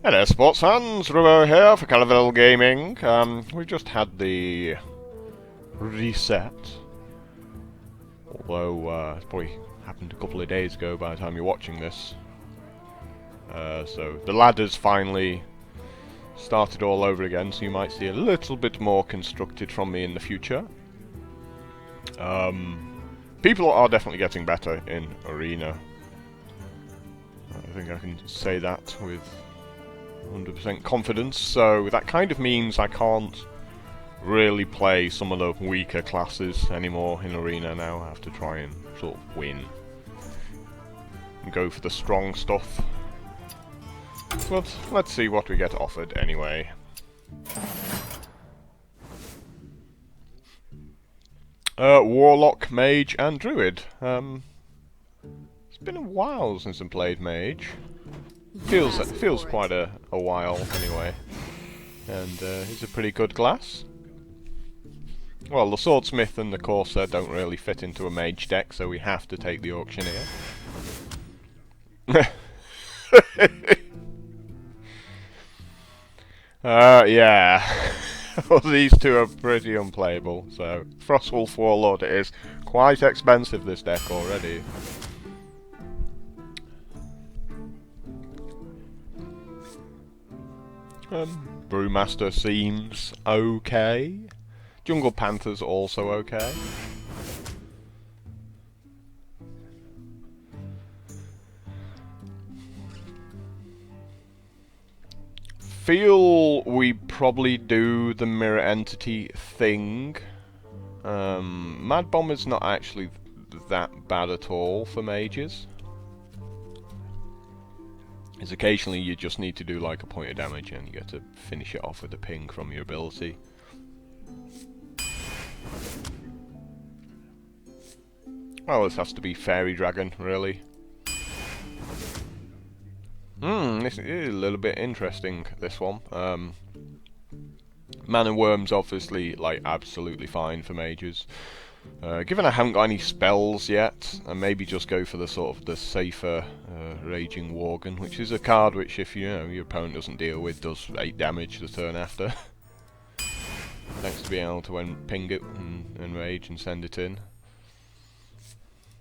Hello sports fans, Rubo here for Calavel Gaming. We just had the reset, although it's probably happened a couple of days ago by the time you're watching this. So the ladder's finally started all over again, so you might see a little bit more constructed from me in the future. People are definitely getting better in Arena. I think I can say that with 100% confidence, so that kind of means I can't really play some of the weaker classes anymore in Arena now. I have to try and sort of win and go for the strong stuff. But let's see what we get offered anyway. Warlock, Mage and Druid. It's been a while since I played Mage. Feels quite a while anyway, and it's a pretty good class. Well, the Swordsmith and the Corsair don't really fit into a mage deck, so we have to take the Auctioneer. Yeah. Well, these two are pretty unplayable, so Frostwolf Warlord it is. Quite expensive, this deck already. Brewmaster seems okay. Jungle Panther's also okay. Feel we probably do the mirror entity thing. Mad Bomber's not actually that bad at all for mages. Is occasionally you just need to do like a point of damage and you get to finish it off with a ping from your ability. Well, this has to be Fairy Dragon, really. This is a little bit interesting, this one. Mana Worm's obviously, like, absolutely fine for mages. Given I haven't got any spells yet, and maybe just go for the sort of the safer Raging Worgen, which is a card which, if your opponent doesn't deal with, does 8 damage the turn after. Thanks to being able to ping it and rage and send it in.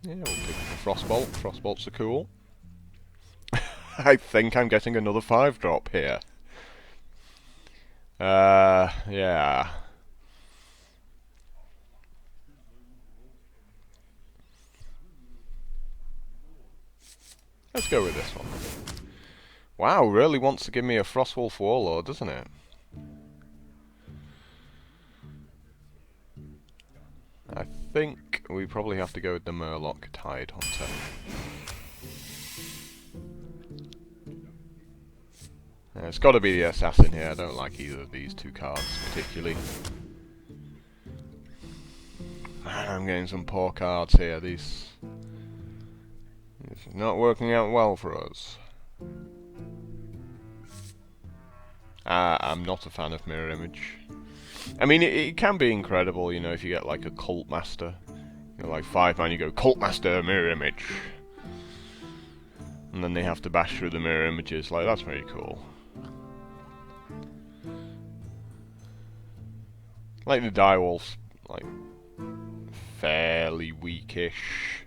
Yeah, we'll pick up a Frostbolt. Frostbolts are cool. I think I'm getting another 5-drop here. Yeah. Let's go with this one. Wow, really wants to give me a Frostwolf Warlord, doesn't it? I think we probably have to go with the Murloc Tidehunter. It's got to be the Assassin here. I don't like either of these two cards particularly. Man, I'm getting some poor cards here. This is not working out well for us. I'm not a fan of Mirror Image. I mean, it can be incredible, if you get like a Cult Master. Like 5-man, you go Cult Master, Mirror Image. And then they have to bash through the mirror images. Like, that's very cool. Like the Direwolf's, like, fairly weakish.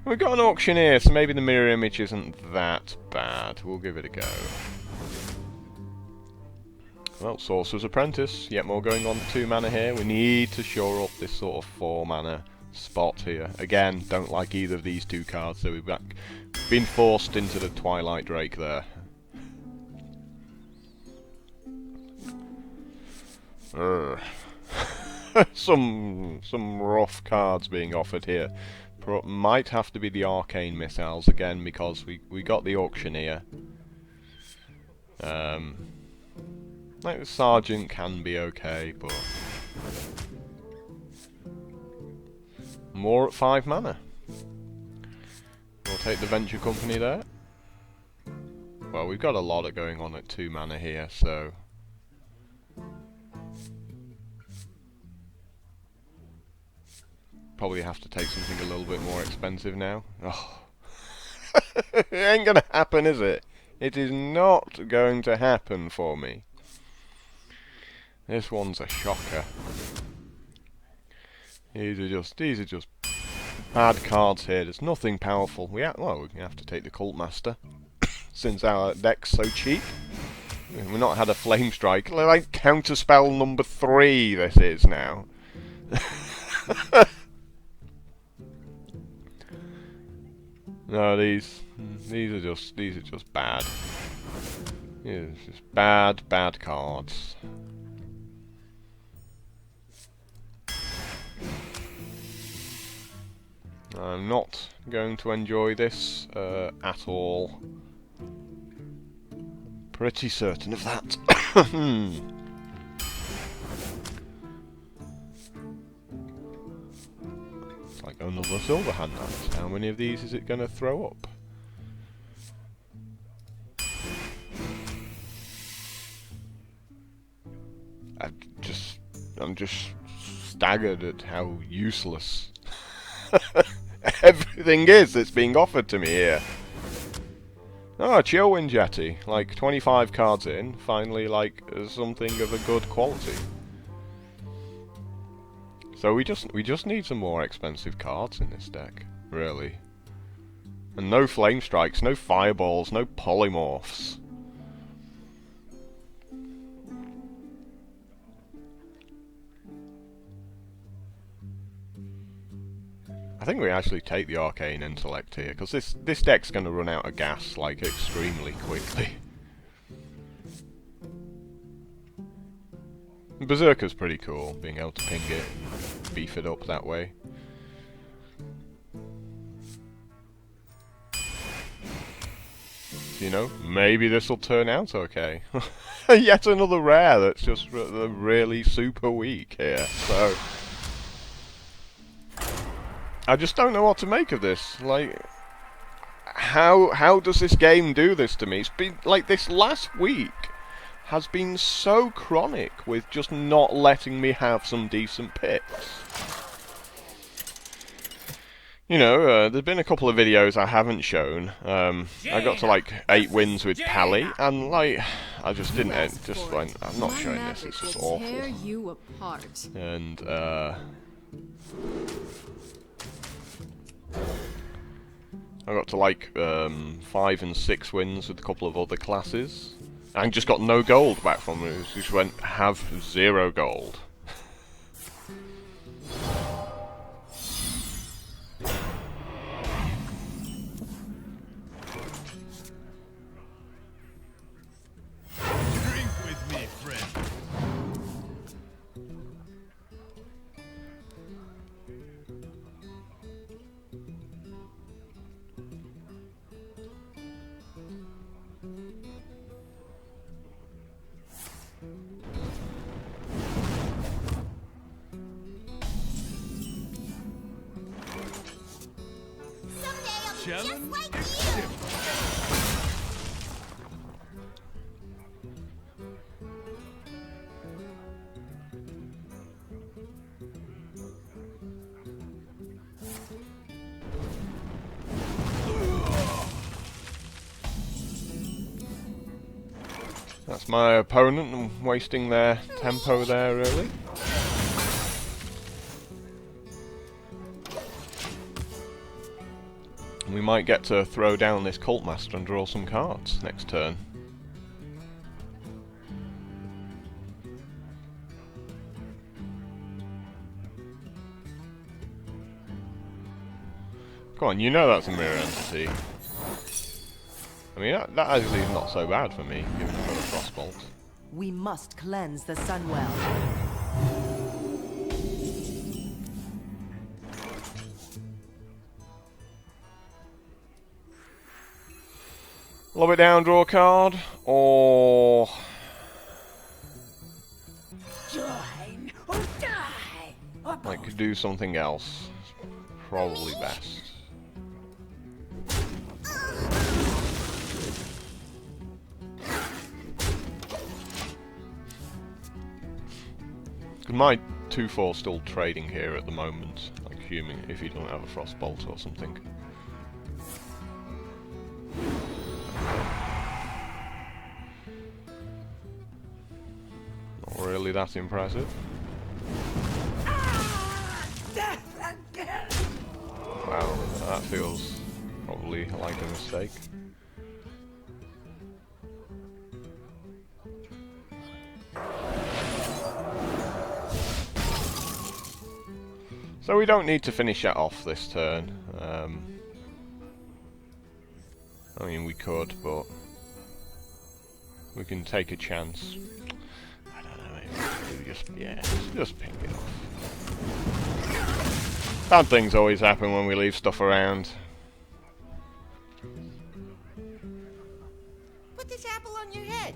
We've got an Auctioneer, so maybe the mirror image isn't that bad. We'll give it a go. Well, Sorcerer's Apprentice, yet more going on 2 mana here. We need to shore up this sort of 4 mana spot here. Again, don't like either of these 2 cards, so we've been forced into the Twilight Drake there. Some rough cards being offered here. Might have to be the Arcane Missiles again, because we got the Auctioneer. Like the Sergeant can be okay, but more at 5 mana. We'll take the Venture Company there. Well, we've got a lot of going on at 2 mana here, so probably have to take something a little bit more expensive now. Oh. It ain't gonna happen, is it? It is not going to happen for me. This one's a shocker. These are just bad cards here. There's nothing powerful. We're going to have to take the Cult Master since our deck's so cheap. We've not had a Flame Strike. Like counterspell number 3 this is now. No, these are just bad. These are just bad cards. I'm not going to enjoy this at all. Pretty certain of that. It's like another Silver Hand Knight. How many of these is it going to throw up? I'm just staggered at how useless everything is that's being offered to me here. Oh, Chillwind Jetty. Like, 25 cards in, finally, like, something of a good quality. So we just need some more expensive cards in this deck, really. And no Flame Strikes, no Fireballs, no Polymorphs. I think we actually take the Arcane Intellect here, because this deck's going to run out of gas, like, extremely quickly. Berserker's pretty cool, being able to ping it, beef it up that way. You know, maybe this'll turn out okay. Yet another rare that's just really super weak here, so... I just don't know what to make of this. Like, how does this game do this to me? It's been like this last week has been so chronic with just not letting me have some decent picks. You know, there's been a couple of videos I haven't shown. I got to like 8 wins with Pally, and like I just didn't. Just like, I'm not showing this. It's just awful. And I got to like 5 and 6 wins with a couple of other classes, and just got no gold back from it. Just went have 0 gold. Drink with me, friend. Challenge accepted. That's my opponent. I'm wasting their tempo there, really. We might get to throw down this Cult Master and draw some cards next turn. Come on, you know that's a mirror entity. I mean, that actually is not so bad for me, given I've got a Frostbolt. We must cleanse the Sunwell. Lob it down, draw a card, or... Join or die. like, do something else. Probably best. My 2/4 still trading here at the moment, like assuming if you don't have a Frostbolt or something. Not really that impressive. Wow, that feels probably like a mistake. So we don't need to finish that off this turn. I mean, we could, but we can take a chance. I don't know, maybe just pick it off. Bad things always happen when we leave stuff around. Put this apple on your head.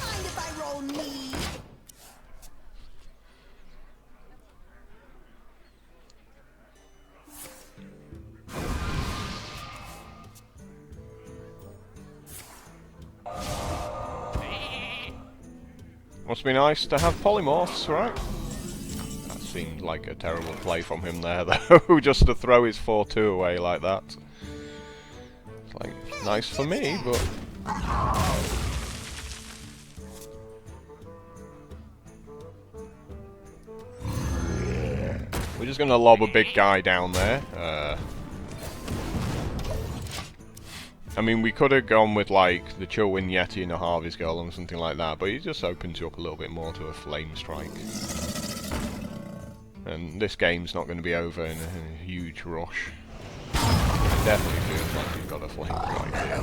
Mind if I roll me? Must be nice to have polymorphs, right? That seemed like a terrible play from him there, though, just to throw his 4/2 away like that. It's like, nice for me, but... We're just gonna lob a big guy down there. I mean, we could have gone with, like, the Chillwind Yeti and a Harvest Golem or something like that, but it just opens you up a little bit more to a Flame Strike. And this game's not going to be over in a huge rush. It definitely feels like you've got a Flame Strike here.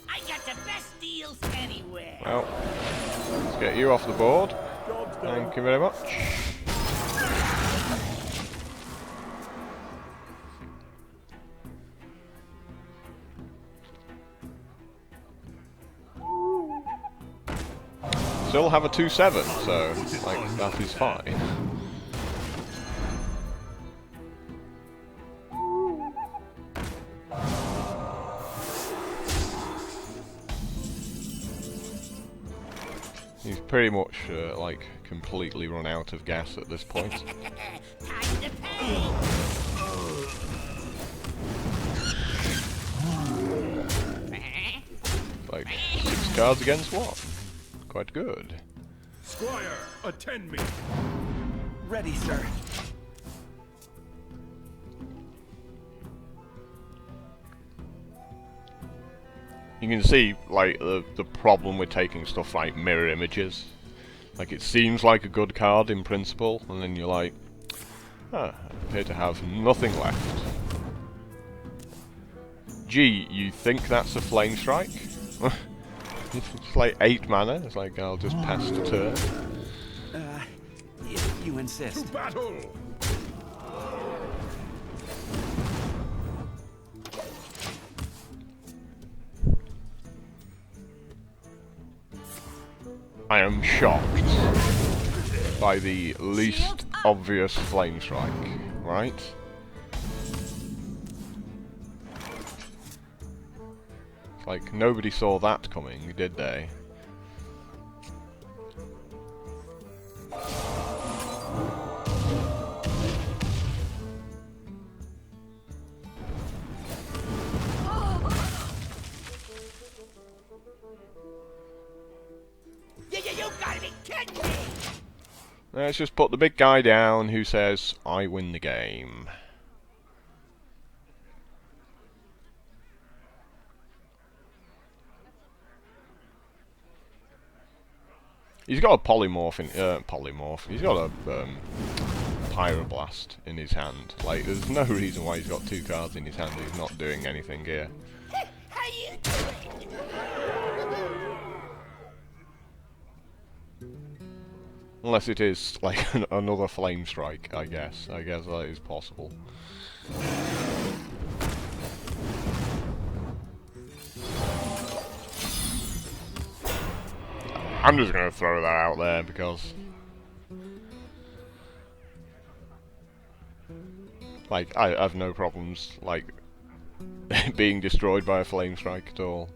I got the best deals anywhere. Well, let's get you off the board. Thank you very much. Still have a 2/7, so like that is fine. He's pretty much like completely run out of gas at this point. Time to pay. Like 6 cards against 1. Quite good. Squire, attend me. Ready, sir. You can see like the problem with taking stuff like mirror images. Like it seems like a good card in principle, and then you're like, I appear to have nothing left. Gee, you think that's a Flame Strike? It's like 8 mana. It's like I'll just pass the turn. If you insist. To battle. I am shocked by the least obvious Flame Strike, right? It's like nobody saw that coming, did they? You gotta be kidding me! Let's just put the big guy down who says, I win the game. He's got a polymorph in He's got a pyroblast in his hand. Like, there's no reason why he's got 2 cards in his hand. He's not doing anything here. How you doing? Unless it is like another flame strike, I guess. I guess that is possible. I'm just gonna throw that out there because, like, I have no problems like being destroyed by a flame strike at all.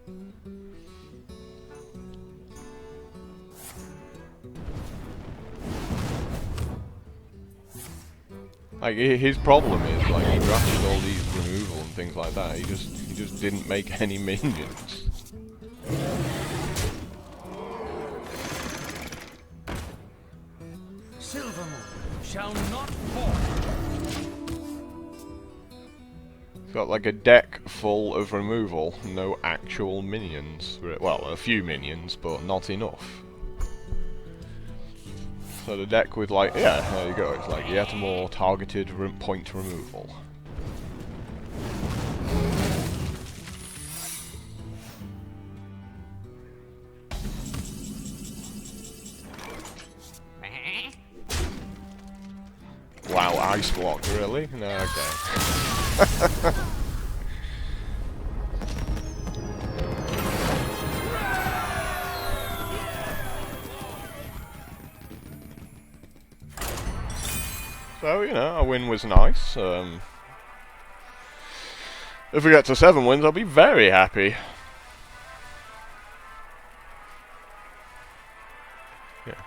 Like, his problem is, like, he drafted all these removal and things like that. He just didn't make any minions. Silvermoon shall not fall. He's got like a deck full of removal, no actual minions. Well, a few minions, but not enough. So the deck with, like, yeah, there you go. It's like yet more targeted point removal. Wow, ice block, really? No, okay. So, you know, a win was nice. If we get to 7 wins, I'll be very happy. Yeah.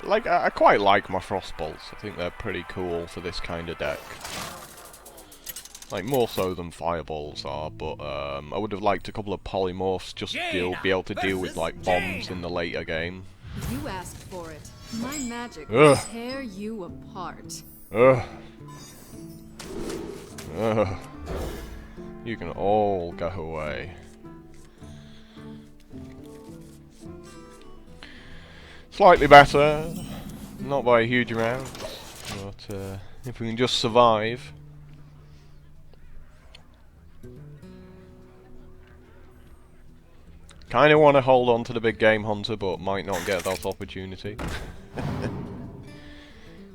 Like, I quite like my Frostbolts. I think they're pretty cool for this kind of deck. Like, more so than Fireballs are, but I would have liked a couple of polymorphs just to be able to deal with, like, bombs in the later game. You asked for it. My magic will tear you apart. Ugh. Ugh. You can all go away. Slightly better, not by a huge amount, but if we can just survive. Kinda want to hold on to the big game hunter, but might not get that opportunity.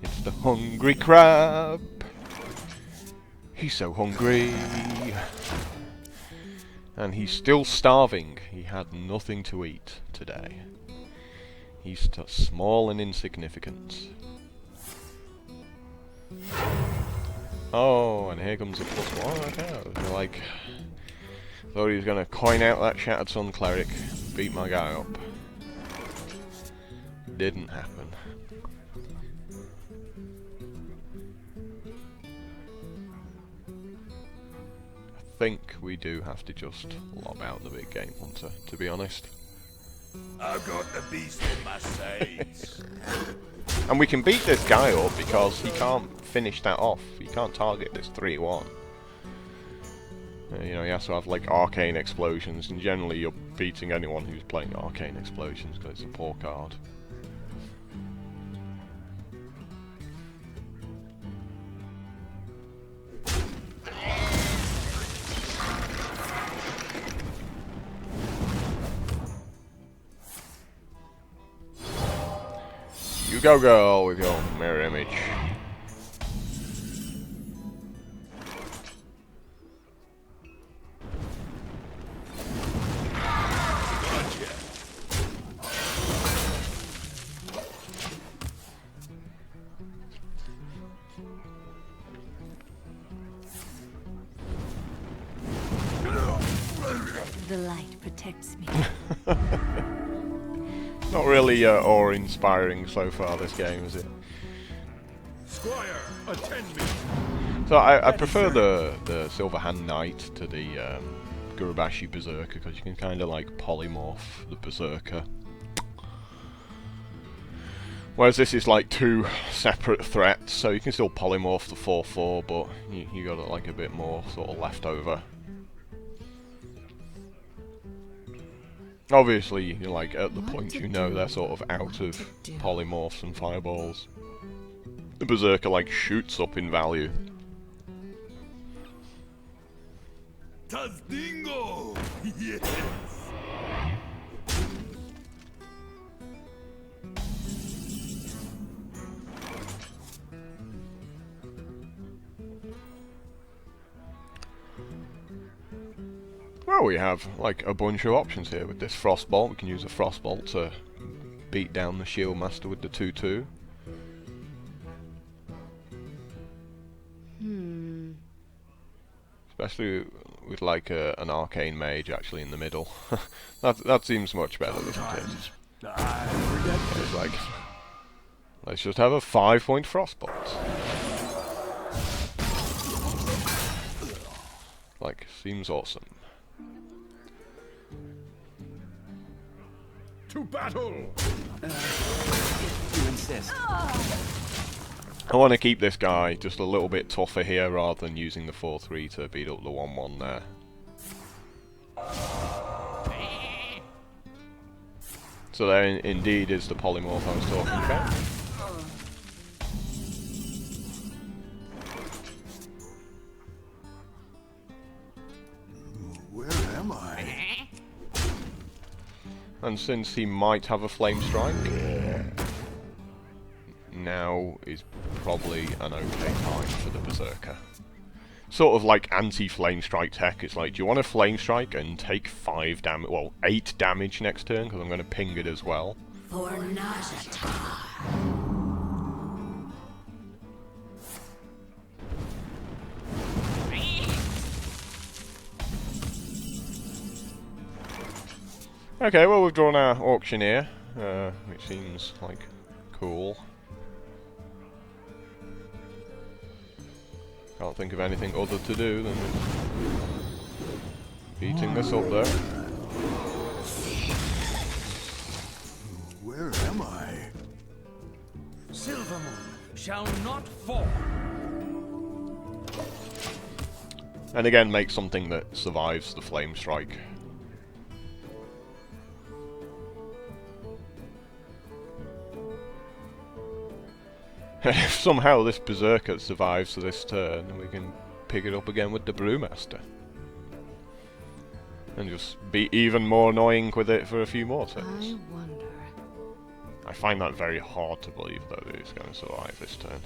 It's the hungry crab. He's so hungry. And he's still starving. He had nothing to eat today. He's small and insignificant. Oh, and here comes a +1. Okay, like, thought he was gonna coin out that Shattered Sun Cleric, beat my guy up. Didn't happen. I think we do have to just lob out the big game hunter, to be honest. I've got the beast in my sights. And we can beat this guy up because he can't finish that off. He can't target this 3-1. You know, he has to have, like, Arcane Explosions, and generally you're beating anyone who's playing Arcane Explosions because it's a poor card. You go, girl, with your mirror image. The light protects me. Not really awe-inspiring so far, this game, is it? Squire, attend me. So I prefer the Silver Hand Knight to the Gurubashi Berserker, because you can kind of like polymorph the Berserker. Whereas this is like 2 separate threats, so you can still polymorph the 4/4, but you got like a bit more sort of leftover. Obviously, you're like at the point you know they're sort of out of polymorphs and fireballs. The Berserker like shoots up in value. Tazdingo! Yes! Well, we have like a bunch of options here with this Frostbolt. We can use a Frostbolt to beat down the Shield Master with the 2/2. Especially with like an Arcane Mage actually in the middle. that seems much better, doesn't it? It's like, let's just have a 5-point Frostbolt. Like, seems awesome. To battle! You insist. I want to keep this guy just a little bit tougher here rather than using the 4/3 to beat up the 1/1 there. So there indeed is the polymorph I was talking about. Where am I? And since he might have a Flame Strike, now is probably an okay time for the Berserker. Sort of like anti-Flame Strike tech. It's like, do you want a Flame Strike and take 5 damage, well, 8 damage next turn, because I'm going to ping it as well. For Nazata. Okay, well we've drawn our Auctioneer, which seems like cool. Can't think of anything other to do than beating this up there. Where am I? Silvermoon shall not fall. And again, make something that survives the Flame Strike. If somehow this Berserker survives to this turn, we can pick it up again with the Brewmaster. And just be even more annoying with it for a few more turns. I wonder. I find that very hard to believe that it's going to survive this turn.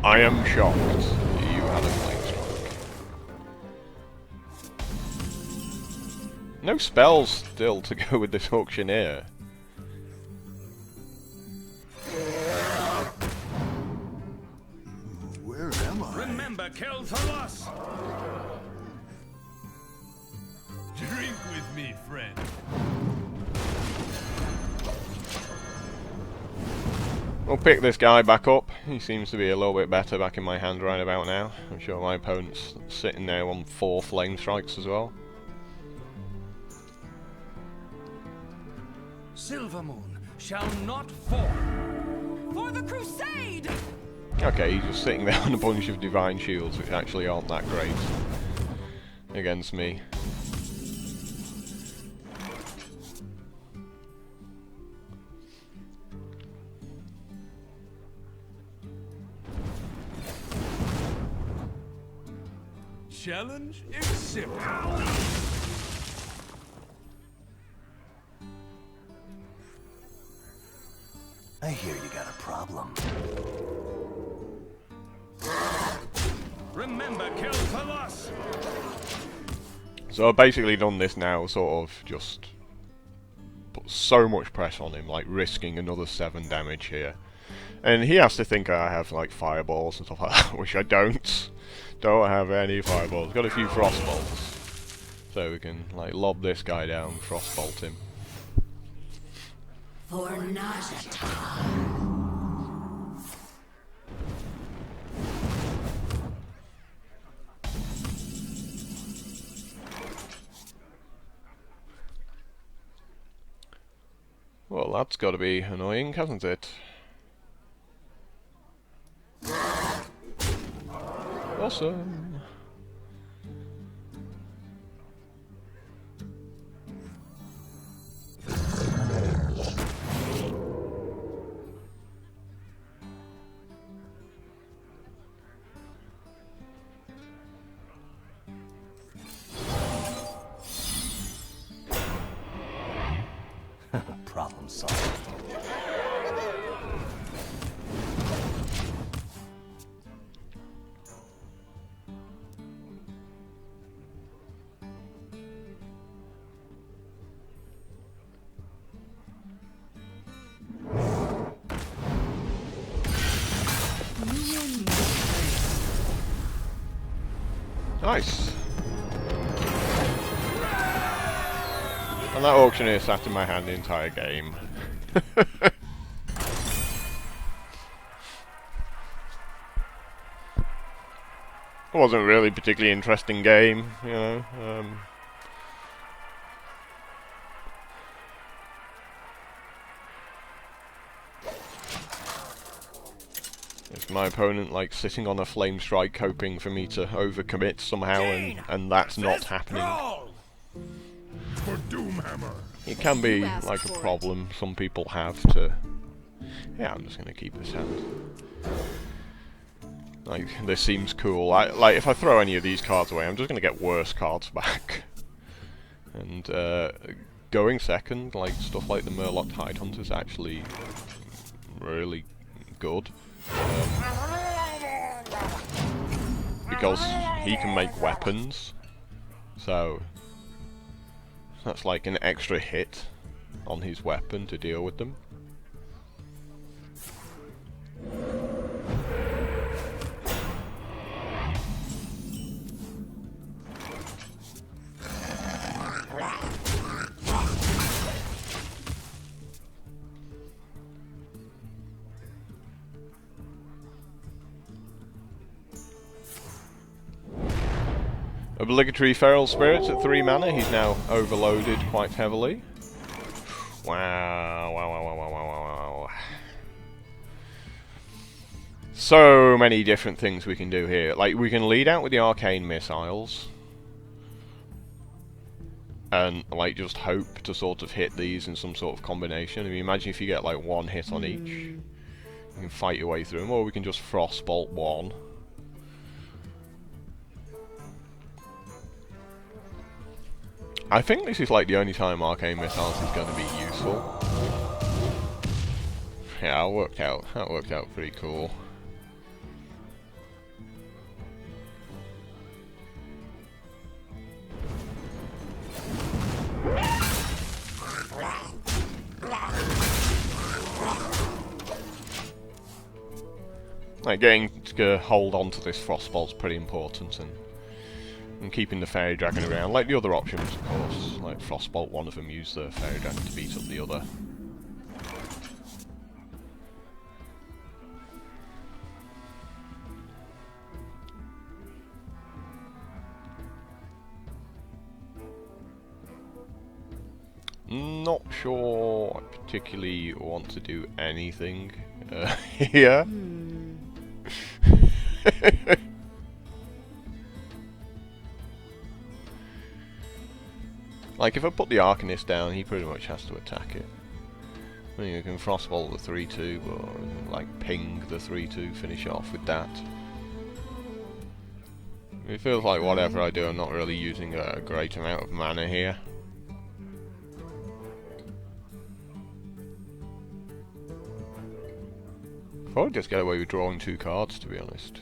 I am shocked you had a Flame Strike. No spells still to go with this Auctioneer. Where am I? Remember, Kel'Thalas! Drink with me, friend. We'll pick this guy back up. He seems to be a little bit better back in my hand right about now. I'm sure my opponent's sitting there on 4 Flame Strikes as well. Silvermoon shall not fall. For the crusade! Okay, he's just sitting there on a bunch of Divine Shields, which actually aren't that great against me. Challenge accepted. I hear you got a problem. Remember, Kel'Thalas! So I've basically done this now, sort of just put so much press on him, like risking another 7 damage here. And he has to think I have like fireballs and stuff like that, which I don't. Don't have any fireballs. Got a few frostbolts. So we can like lob this guy down, frostbolt him. For Nazata. Well, that's got to be annoying, hasn't it? Awesome. Problem solved. Nice. And that auctioneer sat in my hand the entire game. It wasn't really a particularly interesting game, you know. It's my opponent like sitting on a flame strike hoping for me to overcommit somehow, and that's not happening. For Doomhammer. It can be asked like a for it. problem some people have to... Yeah, I'm just gonna keep this hand. Like, this seems cool. Like, if I throw any of these cards away, I'm just gonna get worse cards back. And, going second, like, stuff like the Murloc Tidehunter is actually really good. Because he can make weapons, so that's like an extra hit on his weapon to deal with them. Obligatory Feral Spirits at 3 mana. He's now overloaded quite heavily. Wow, wow, wow, wow, wow, wow, wow. So many different things we can do here. Like, we can lead out with the Arcane Missiles. And, like, just hope to sort of hit these in some sort of combination. I mean, imagine if you get, like, one hit on each. You can fight your way through them. Or we can just Frostbolt one. I think this is like the only time Arcane Missiles is going to be useful. Yeah, that worked out pretty cool. Like, getting to hold on to this Frostbolt's pretty important, and keeping the Fairy Dragon around, like the other options, of course. Like Frostbolt, one of them, use the Fairy Dragon to beat up the other. Not sure I particularly want to do anything here. Like, if I put the Arcanist down, he pretty much has to attack it. I mean, you can Frostbolt the 3-2, or like ping the 3-2, finish it off with that. It feels like whatever I do, I'm not really using a great amount of mana here. Probably just get away with drawing 2 cards, to be honest.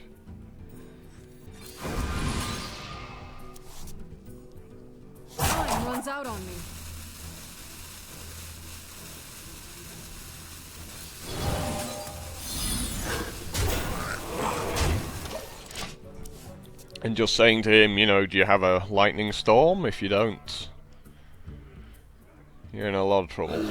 Time runs out on me. And just saying to him, you know, do you have a lightning storm? If you don't, you're in a lot of trouble.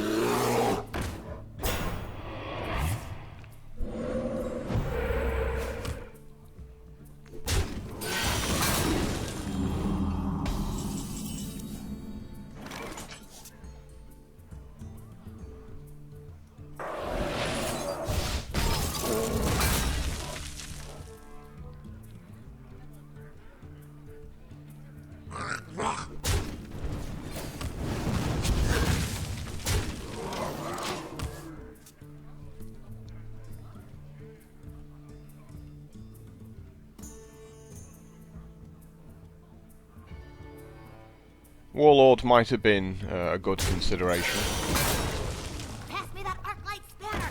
Warlord might have been a good consideration. Pass me that arc light spanner.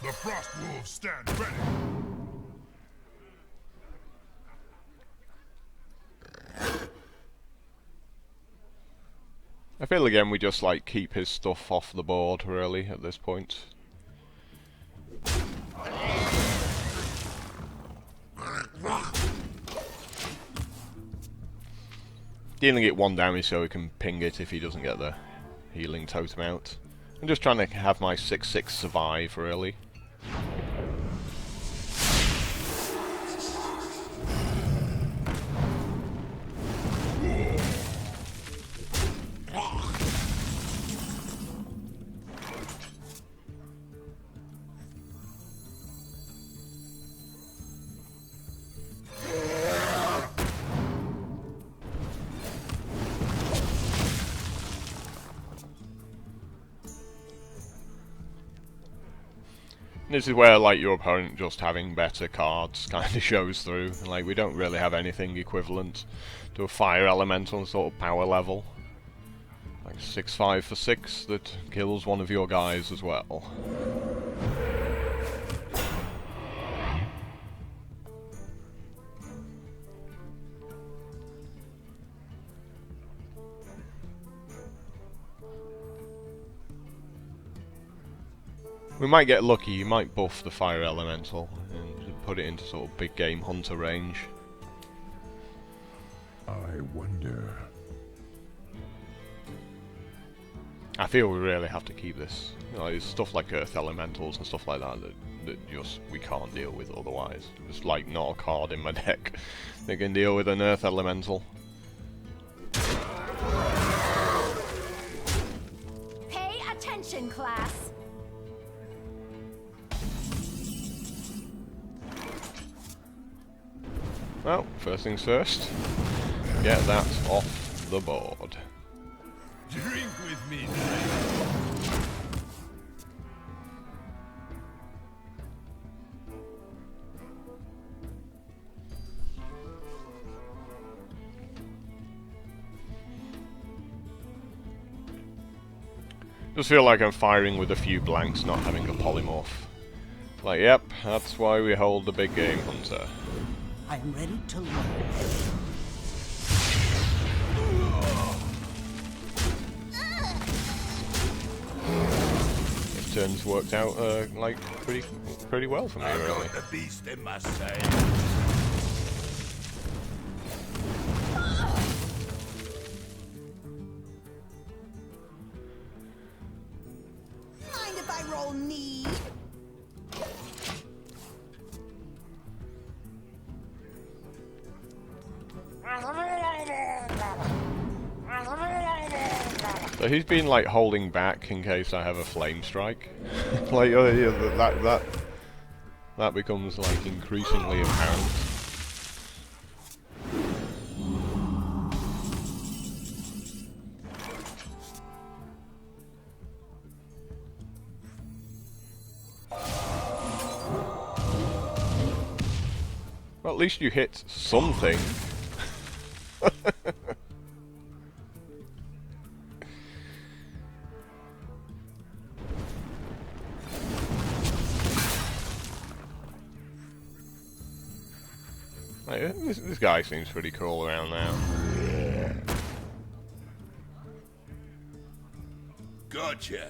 The Frost Wolves stand ready. I feel again we just like keep his stuff off the board really at this point. Dealing it 1 damage so we can ping it if he doesn't get the healing totem out. I'm just trying to have my 6/6 survive really. This is where, like, your opponent just having better cards kind of shows through. Like, we don't really have anything equivalent to a fire elemental sort of power level. Like 6/5 for 6 that kills one of your guys as well. We might get lucky, you might buff the fire elemental and put it into sort of big game hunter range. I wonder. I feel we really have to keep this. You know, it's stuff like earth elementals and stuff like that that just we can't deal with otherwise. There's like not a card in my deck that can deal with an earth elemental. Pay attention, class. Well, first things first, get that off the board. Drink with me, Just feel like I'm firing with a few blanks, not having a polymorph. Like, yep, that's why we hold the big game hunter. I'm ready to learn. This turn's worked out like pretty well for me, I've really. got the beast in my sail. Mind if I roll need? So he's been like holding back in case I have a flame strike. Like yeah, that becomes like increasingly apparent. Well, at least you hit something. Like, this guy seems pretty cool around now. Gotcha.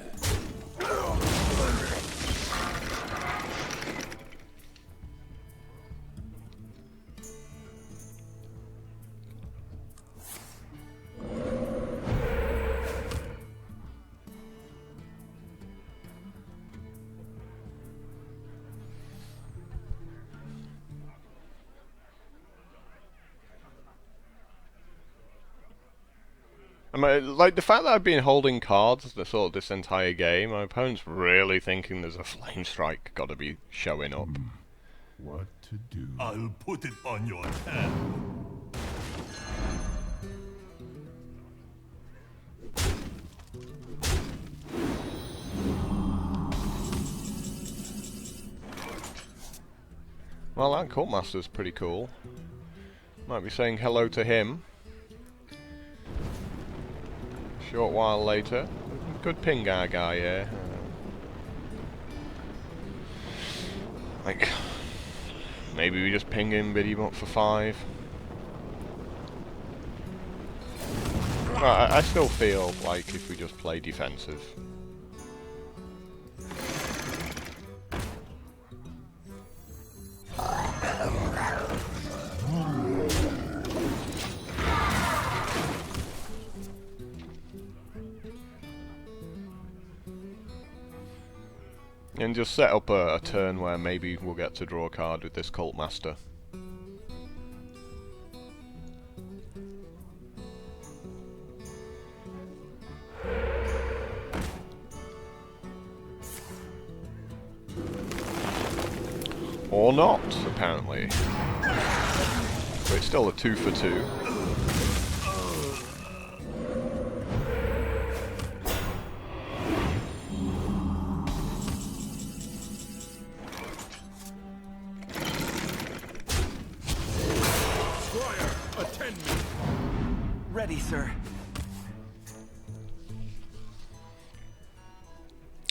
I mean, like the fact that I've been holding cards this entire game, my opponent's really thinking there's a flame strike got to be showing up. What to do? I'll put it on your hand. Well, that Cult Master's pretty cool. Might be saying hello to him. Short while later. Good ping our guy here. Like, maybe we just ping him, bid him up for 5. Well, I still feel like if we just play defensive. And just set up a turn where maybe we'll get to draw a card with this Cult Master. Or not, apparently. But it's still a 2 for 2. Ready, sir.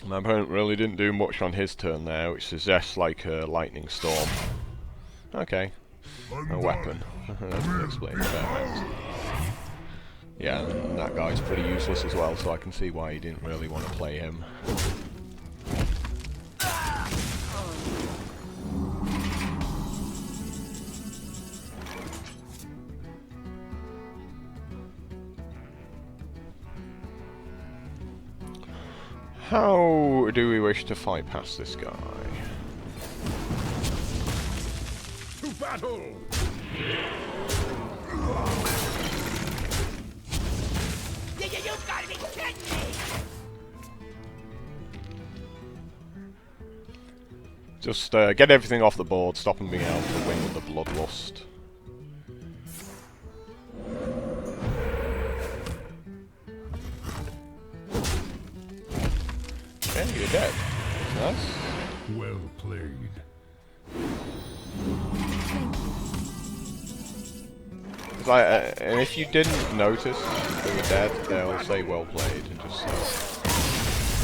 My opponent really didn't do much on his turn there, which suggests like a lightning storm. Okay, a weapon. That explains that. Yeah, and that guy's pretty useless as well, so I can see why he didn't really want to play him. How do we wish to fight past this guy? To battle! You gotta be kidding me! Just get everything off the board, stop him being able to win with the Bloodlust. Okay, you're dead. Nice. Well played. And if you didn't notice they were dead, they'll say well played and just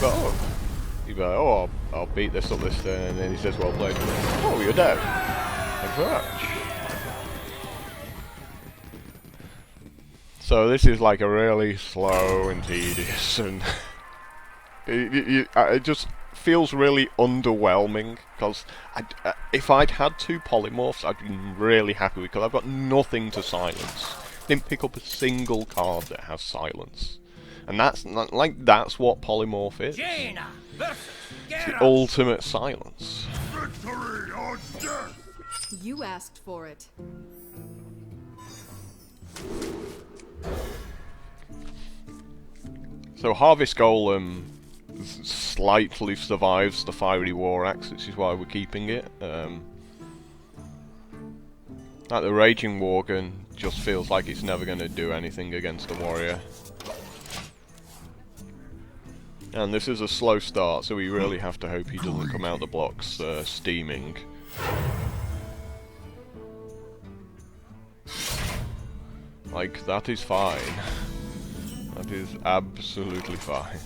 but you'd be like, oh, I'll beat this up this turn, and then he says well played. Oh, you're dead. Thanks very much. So this is like a really slow and tedious, and it just feels really underwhelming, because if I'd had 2 polymorphs, I'd been really happy because I've got nothing to silence. Didn't pick up a single card that has silence, and that's what polymorph is. Jaina versus It's the Geralt. ultimate silence. Victory or death! You asked for it. So Harvest Golem slightly survives the Fiery War Axe, which is why we're keeping it. Like the Raging Worgen just feels like it's never going to do anything against a warrior. And this is a slow start, so we really have to hope he doesn't come out the blocks steaming. Like, that is fine. That is absolutely fine.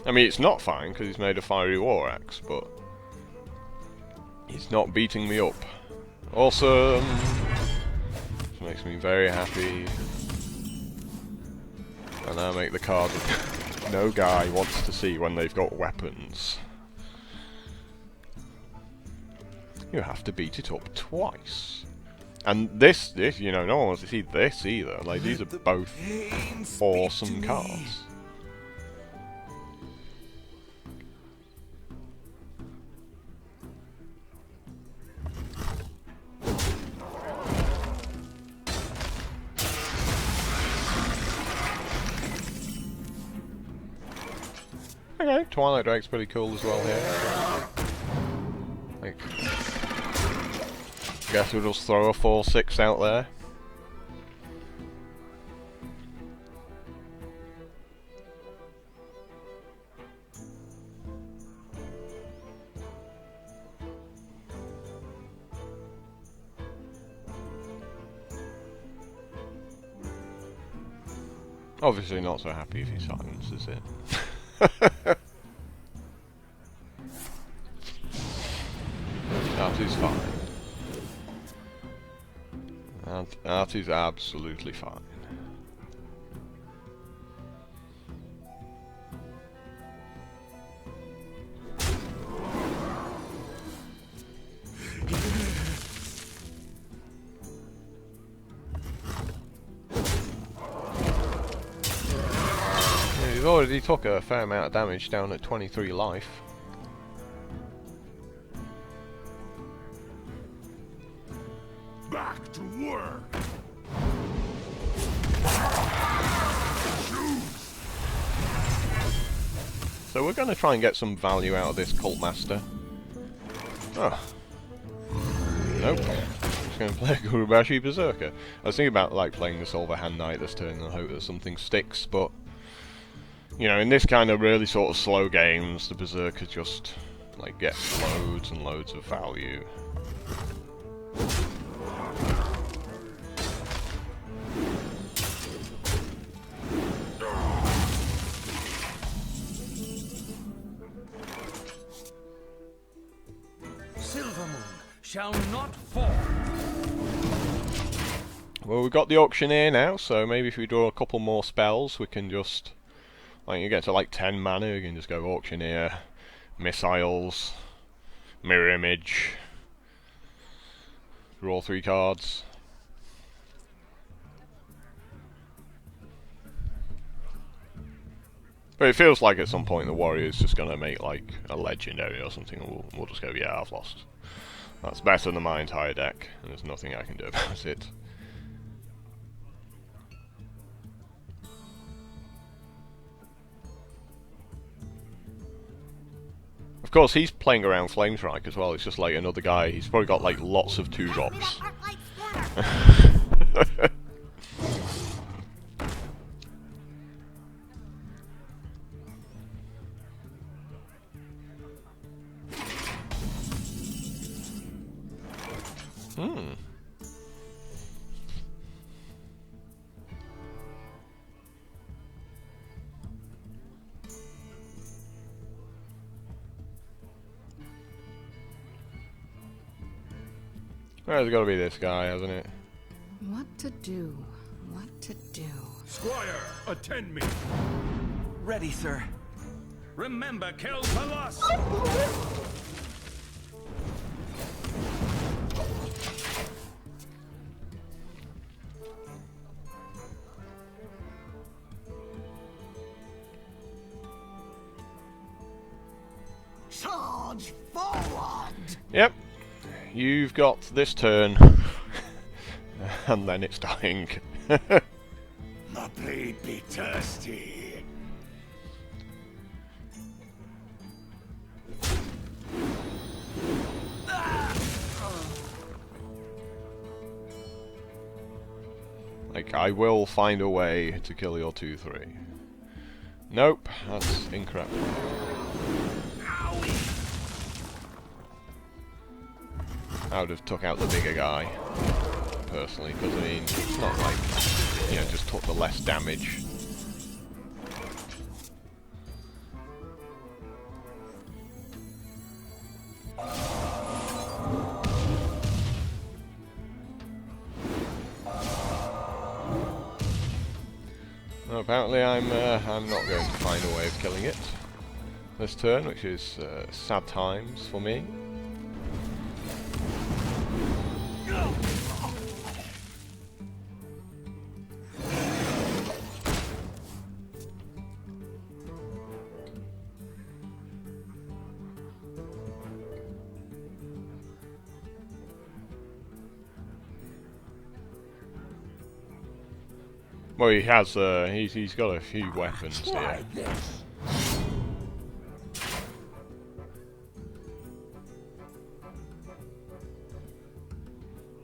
I mean, it's not fine because he's made a Fiery War Axe, but he's not beating me up. Awesome! This makes me very happy. And I make the card that no guy wants to see when they've got weapons. You have to beat it up twice. And this, you know, no one wants to see this either. Like, these are both awesome cards. Okay, Twilight Drake's pretty cool as well here. Like, guess we'll just throw a 4/6 out there. Obviously not so happy if he silences it. That is fine. That is absolutely fine. Yeah, he's already took a fair amount of damage down at 23 life. Back to work. So we're going to try and get some value out of this Cult Master. Oh. Nope. Just going to play a Gurubashi Berserker. I was thinking about like playing the Silver Hand Knight this turn and hope that something sticks, but you know, in this kind of really sort of slow games, the Berserker just like gets loads and loads of value. Silver Moon shall not fall. Well, we've got the Auctioneer now, so maybe if we draw a couple more spells, we can just, like, you get to like 10 mana, you can just go Auctioneer, Missiles, Mirror Image, draw 3 cards. But it feels like at some point the Warrior's just going to make like a Legendary or something, and we'll just go, yeah, I've lost. That's better than my entire deck, and there's nothing I can do about it. Of course, he's playing around Flamestrike as well. It's just like another guy. He's probably got like lots of 2-drops. Well, there's got to be this guy, hasn't it? What to do? What to do? Squire, attend me. Ready, sir. Remember, kill the loss. Charge forward! Yep. You've got this turn. And then it's dying. My blade be thirsty. Like, I will find a way to kill your 2/3. Nope, that's incorrect. I would have took out the bigger guy, personally, because I mean, it's not like, you know, just took the less damage. Well, apparently I'm not going to find a way of killing it this turn, which is sad times for me. Well, he has. He's got a few weapons here.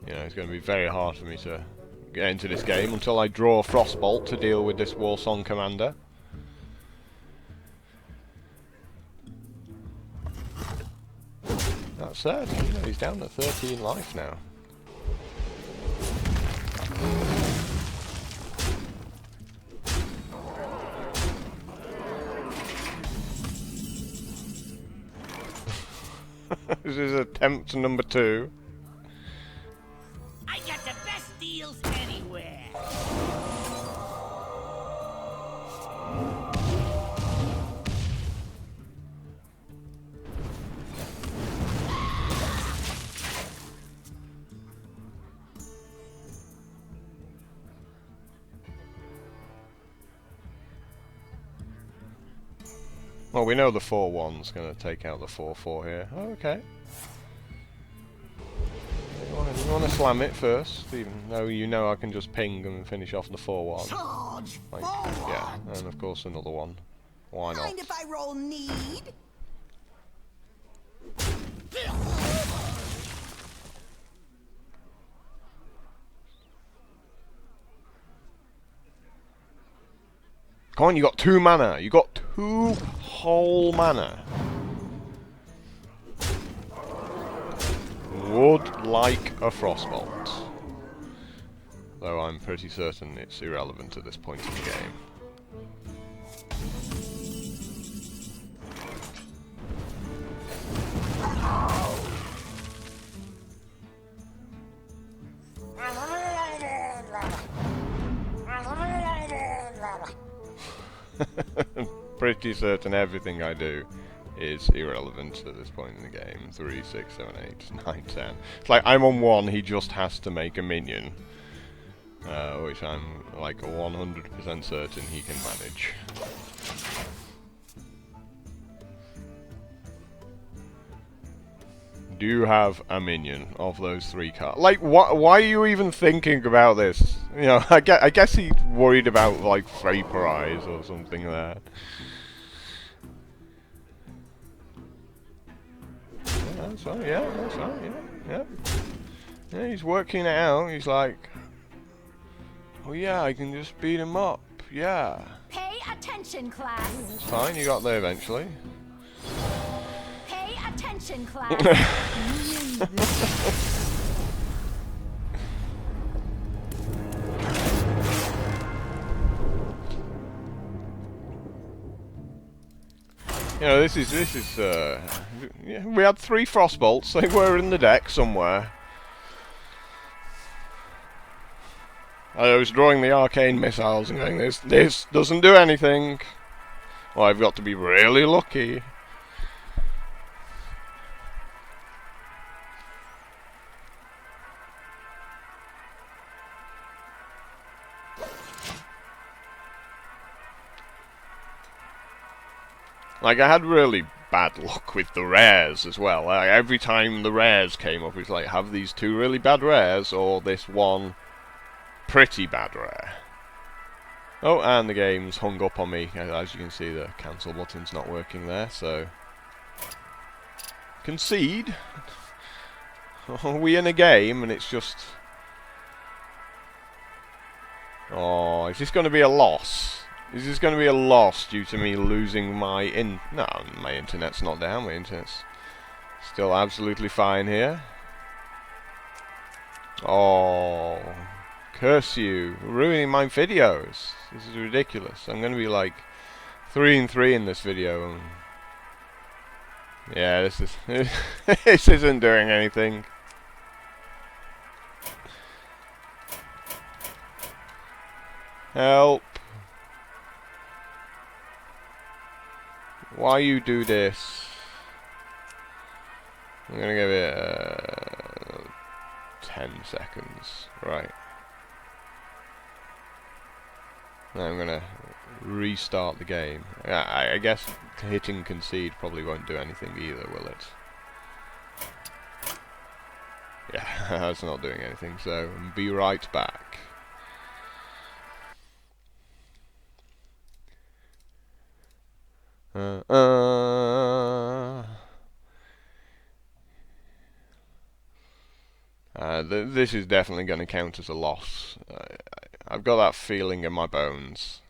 You know, it's going to be very hard for me to get into this game until I draw Frostbolt to deal with this Warsong Commander. That said, you know, he's down to 13 life now. This is attempt number 2. I got the best deals anywhere. Well, we know the 4-1's going to take out the 4-4 here. Oh, okay. You want to slam it first, even though you know I can just ping and finish off the 4-1. Charge Like, forward. yeah, and of course another one. Why not? Mind if I roll need? Come on, you got 2 mana. You got 2 whole mana. Would like a Frostbolt. Though I'm pretty certain it's irrelevant at this point in the game. Pretty certain everything I do is irrelevant at this point in the game. 3, 6, 7, 8, 9, 10. It's like I'm on 1, he just has to make a minion. Which I'm like 100% certain he can manage. Do you have a minion of those 3 cards? Like, why are you even thinking about this? You know, I guess he's worried about, like, Vaporize or something there. Yeah, that's right, yeah, that's right, yeah. Yeah, he's working it out, he's like, oh yeah, I can just beat him up, yeah. Pay attention, class. It's fine, you got there eventually. Pay attention, class. You know, this is yeah, we had 3 Frostbolts, they were in the deck somewhere. I was drawing the arcane missiles and going, this doesn't do anything. Well, I've got to be really lucky. Like, I had really bad luck with the rares as well. Like, every time the rares came up, it's like, have these 2 really bad rares, or this 1 pretty bad rare. Oh, and the game's hung up on me. As you can see, the cancel button's not working there, so... Concede? Are we in a game, and it's just... Oh, is this going to be a loss? Is this going to be a loss due to me losing my No, my internet's not down. My internet's still absolutely fine here. Oh, curse you. Ruining my videos. This is ridiculous. I'm going to be like 3-3 in this video. And yeah, this is... this isn't doing anything. Help. Why you do this? I'm gonna give it 10 seconds, right. Now I'm gonna restart the game. I guess hitting concede probably won't do anything either, will it? Yeah, that's not doing anything, so be right back. This is definitely going to count as a loss. I've got that feeling in my bones.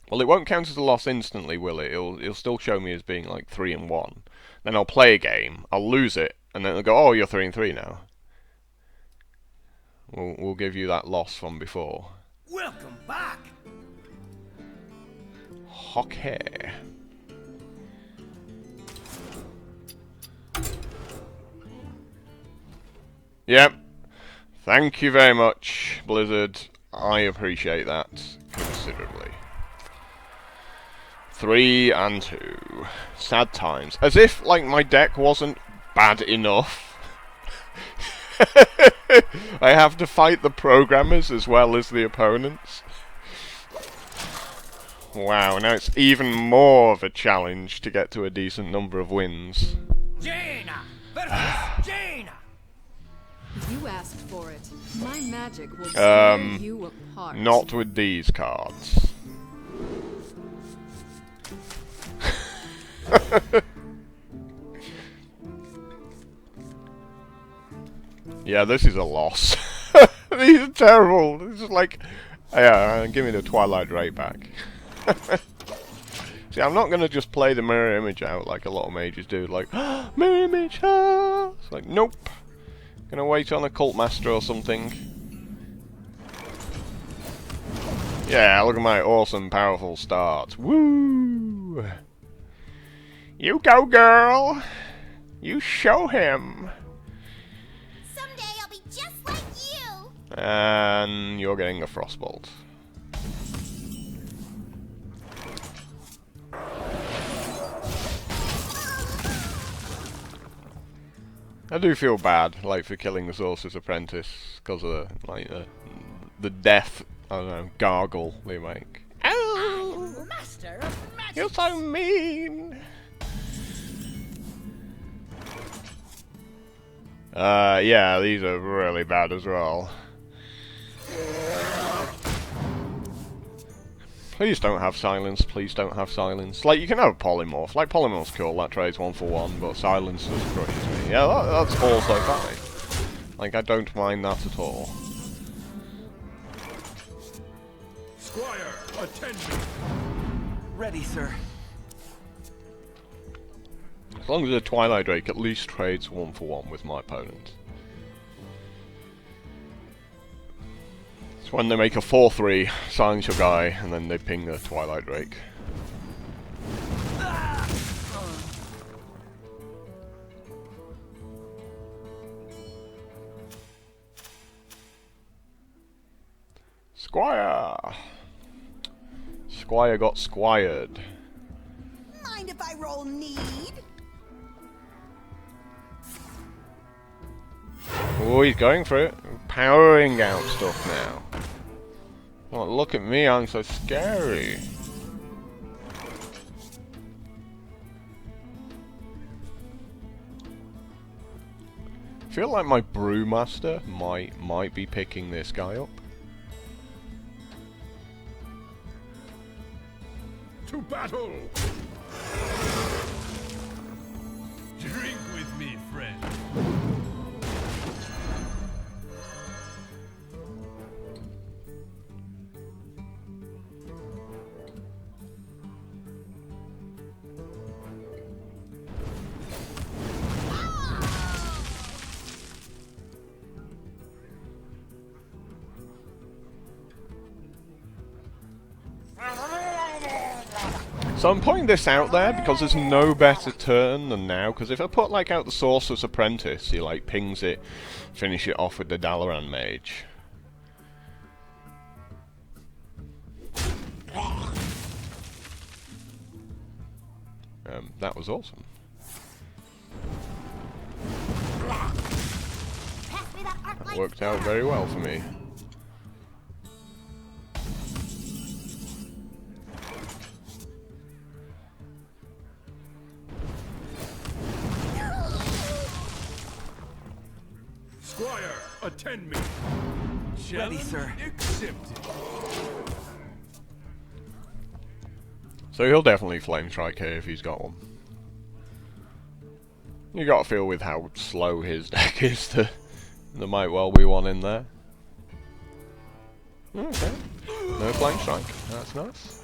Well, it won't count as a loss instantly, will it? It'll still show me as being like 3-1. Then I'll play a game, I'll lose it, and then it'll go, oh, you're 3-3 now. We'll give you that loss from before. Welcome back. Okay. Yep. Thank you very much, Blizzard. I appreciate that considerably. 3 and 2. Sad times. As if, like, my deck wasn't bad enough. I have to fight the programmers as well as the opponents. Wow, now it's even more of a challenge to get to a decent number of wins. Jaina versus Jaina. You asked for it. My magic will tear you apart. Not with these cards. Yeah, this is a loss. These are terrible. This is like... Yeah, give me the Twilight Ray back. See, I'm not going to just play the mirror image out like a lot of mages do. Like, mirror image, ah! It's like, nope. Gonna wait on a Cult Master or something. Yeah, look at my awesome, powerful start. Woo! You go, girl! You show him! Someday I'll be just like you. And you're getting a Frostbolt. I do feel bad, like, for killing the Sorcerer's Apprentice, because of the death, I don't know, gargle they make. Oh! Master of magic. You're so mean! Yeah, these are really bad as well. Please don't have silence, please don't have silence. Like, you can have a polymorph. Like, polymorph's cool, that trades 1 for 1, but silence just crushes me. Yeah, that's also fine. Like, I don't mind that at all. Squire, attend me. Ready, sir. As long as the Twilight Drake at least trades 1 for 1 with my opponent. It's when they make a 4-3, silence your guy, and then they ping the Twilight Drake. Squire! Squire got squired. Mind if I roll need? Oh, he's going for it. Powering out stuff now. Oh, look at me, I'm so scary. I feel like my Brewmaster might be picking this guy up. To battle! Drink with me, friend. So I'm putting this out there because there's no better turn than now, because if I put like out the Sorcerer's Apprentice, he like pings it, finish it off with the Dalaran Mage. That was awesome. Pass me that arc That light worked out very well for me. Squire, attend me. Ready, sir. Accepted. So he'll definitely Flame Strike here if he's got one. You gotta feel with how slow his deck is that there might well be one in there. Okay. No Flame Strike. That's nice.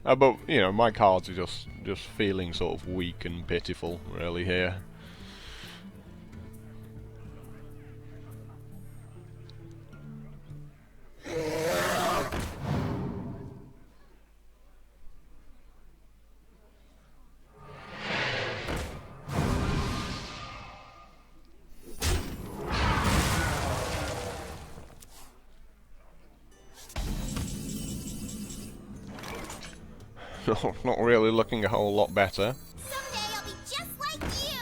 But, you know, my cards are just feeling sort of weak and pitiful, really, here. Not really looking a whole lot better. Someday I'll be just like you.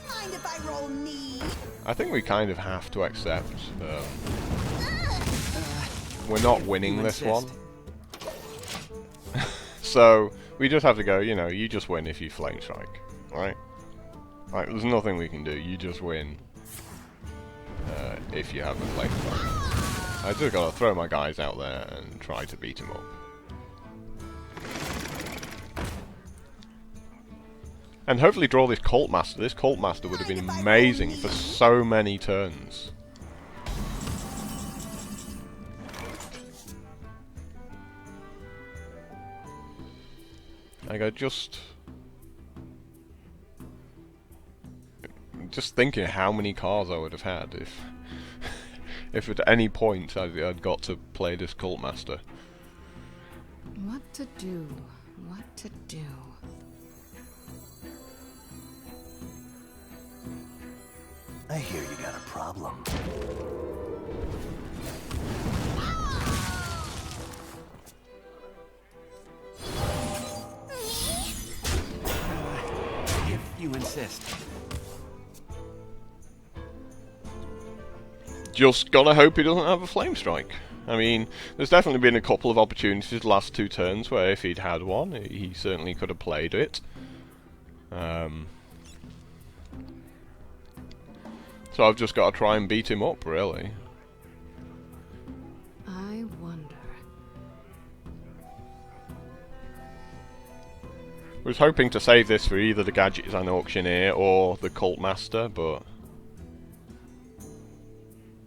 Mind if I roll knee? I think we kind of have to accept we're not winning this one. So we just have to go, you know, you just win if you flame strike, right? Like, there's nothing we can do, you just win if you have a flame strike. I just gotta throw my guys out there and try to beat him up. And hopefully draw this Cult Master. This Cult Master would have been amazing for so many turns. Like, I just thinking how many cards I would have had if at any point I'd got to play this Cult Master. What to do? What to do? I hear you got a problem. If you insist. Just gotta hope he doesn't have a flame strike. I mean, there's definitely been a couple of opportunities the last 2 turns where if he'd had one, he certainly could have played it. So I've just got to try and beat him up, really. I wonder. I was hoping to save this for either the Gadgets and Auctioneer or the Cult Master, but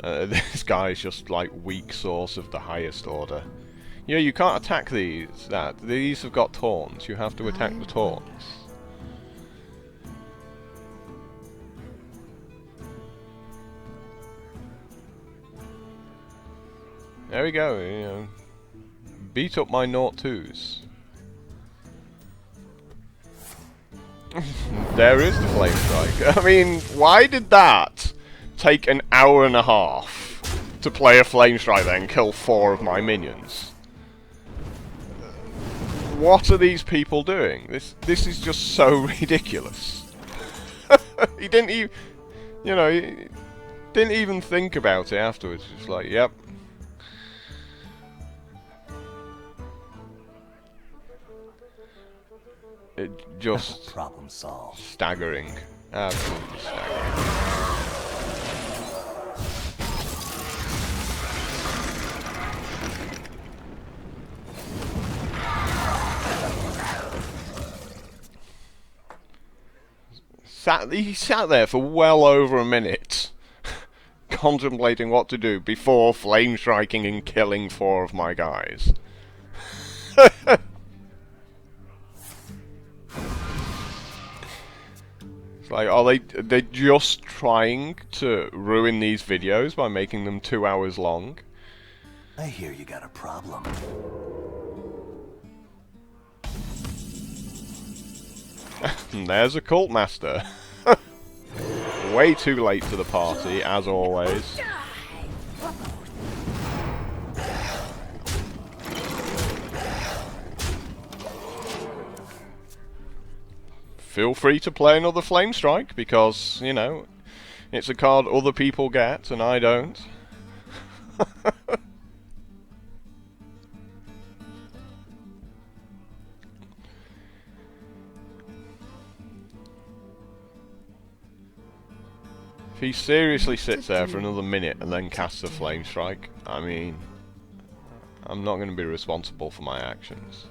this guy's just like weak source of the highest order. Yeah, you can't attack these. These have got taunts. You have to attack the taunts. There we go, you know. Beat up my 0-2s. There is the flame strike. I mean, why did that take an hour and a half to play a flame strike then kill 4 of my minions? What are these people doing? This is just so ridiculous. He didn't even, you know, he didn't even think about it afterwards. Just like, yep. It just Problem solved. staggering, absolutely staggering. He sat there for well over a minute, contemplating what to do before flame striking and killing 4 of my guys. It's like, are they just trying to ruin these videos by making them 2 hours long? I hear you got a problem. And there's a Cult Master. Way too late to the party, as always. Feel free to play another Flame Strike, because, you know, it's a card other people get, and I don't. If he seriously sits there for another minute and then casts a Flame Strike, I mean, I'm not going to be responsible for my actions.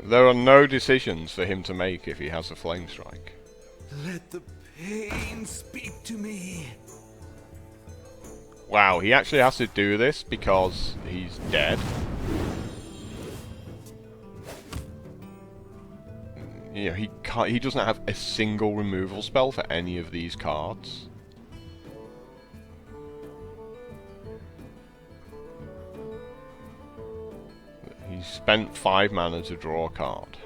There are no decisions for him to make if he has a Flame Strike. Let the pain speak to me. Wow, he actually has to do this because he's dead. You know, he doesn't have a single removal spell for any of these cards. He spent 5 mana to draw a card.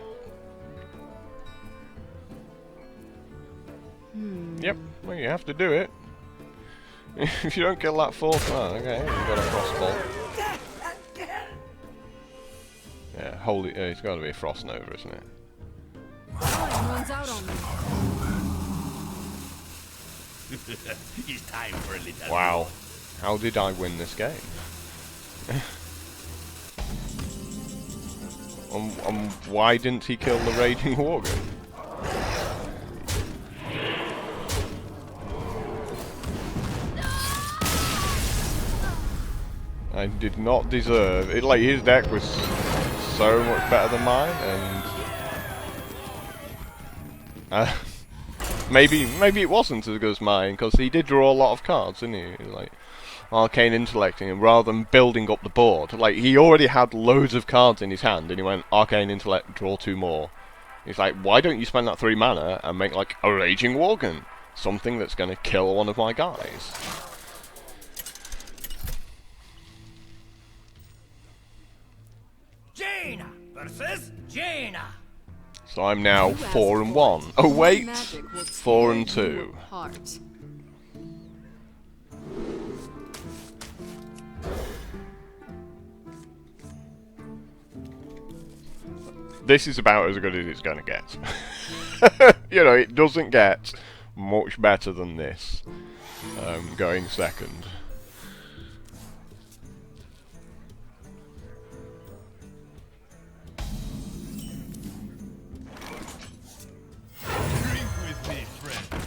Yep, well you have to do it. If you don't kill that fourth man, okay, you've got a crossbow. Yeah, holy, it's got to be a Frost Nova, isn't it? Time runs out on me. It's time for a little. Wow, how did I win this game? Why didn't he kill the Raging Worgen? I did not deserve it. Like, his deck was so much better than mine, and maybe it wasn't as good as mine, because he did draw a lot of cards, didn't he? Like arcane intellecting, and rather than building up the board, like he already had loads of cards in his hand, and he went arcane intellect, draw 2 more. He's like, why don't you spend that 3 mana and make like a Raging Worgen, something that's going to kill one of my guys? Jaina versus Jaina. So I'm now You asked 4 and for 1. it. Oh My wait, magic will 4 and tear 2. you apart. This is about as good as it's going to get. You know, it doesn't get much better than this. Going second. Drink with me, friend.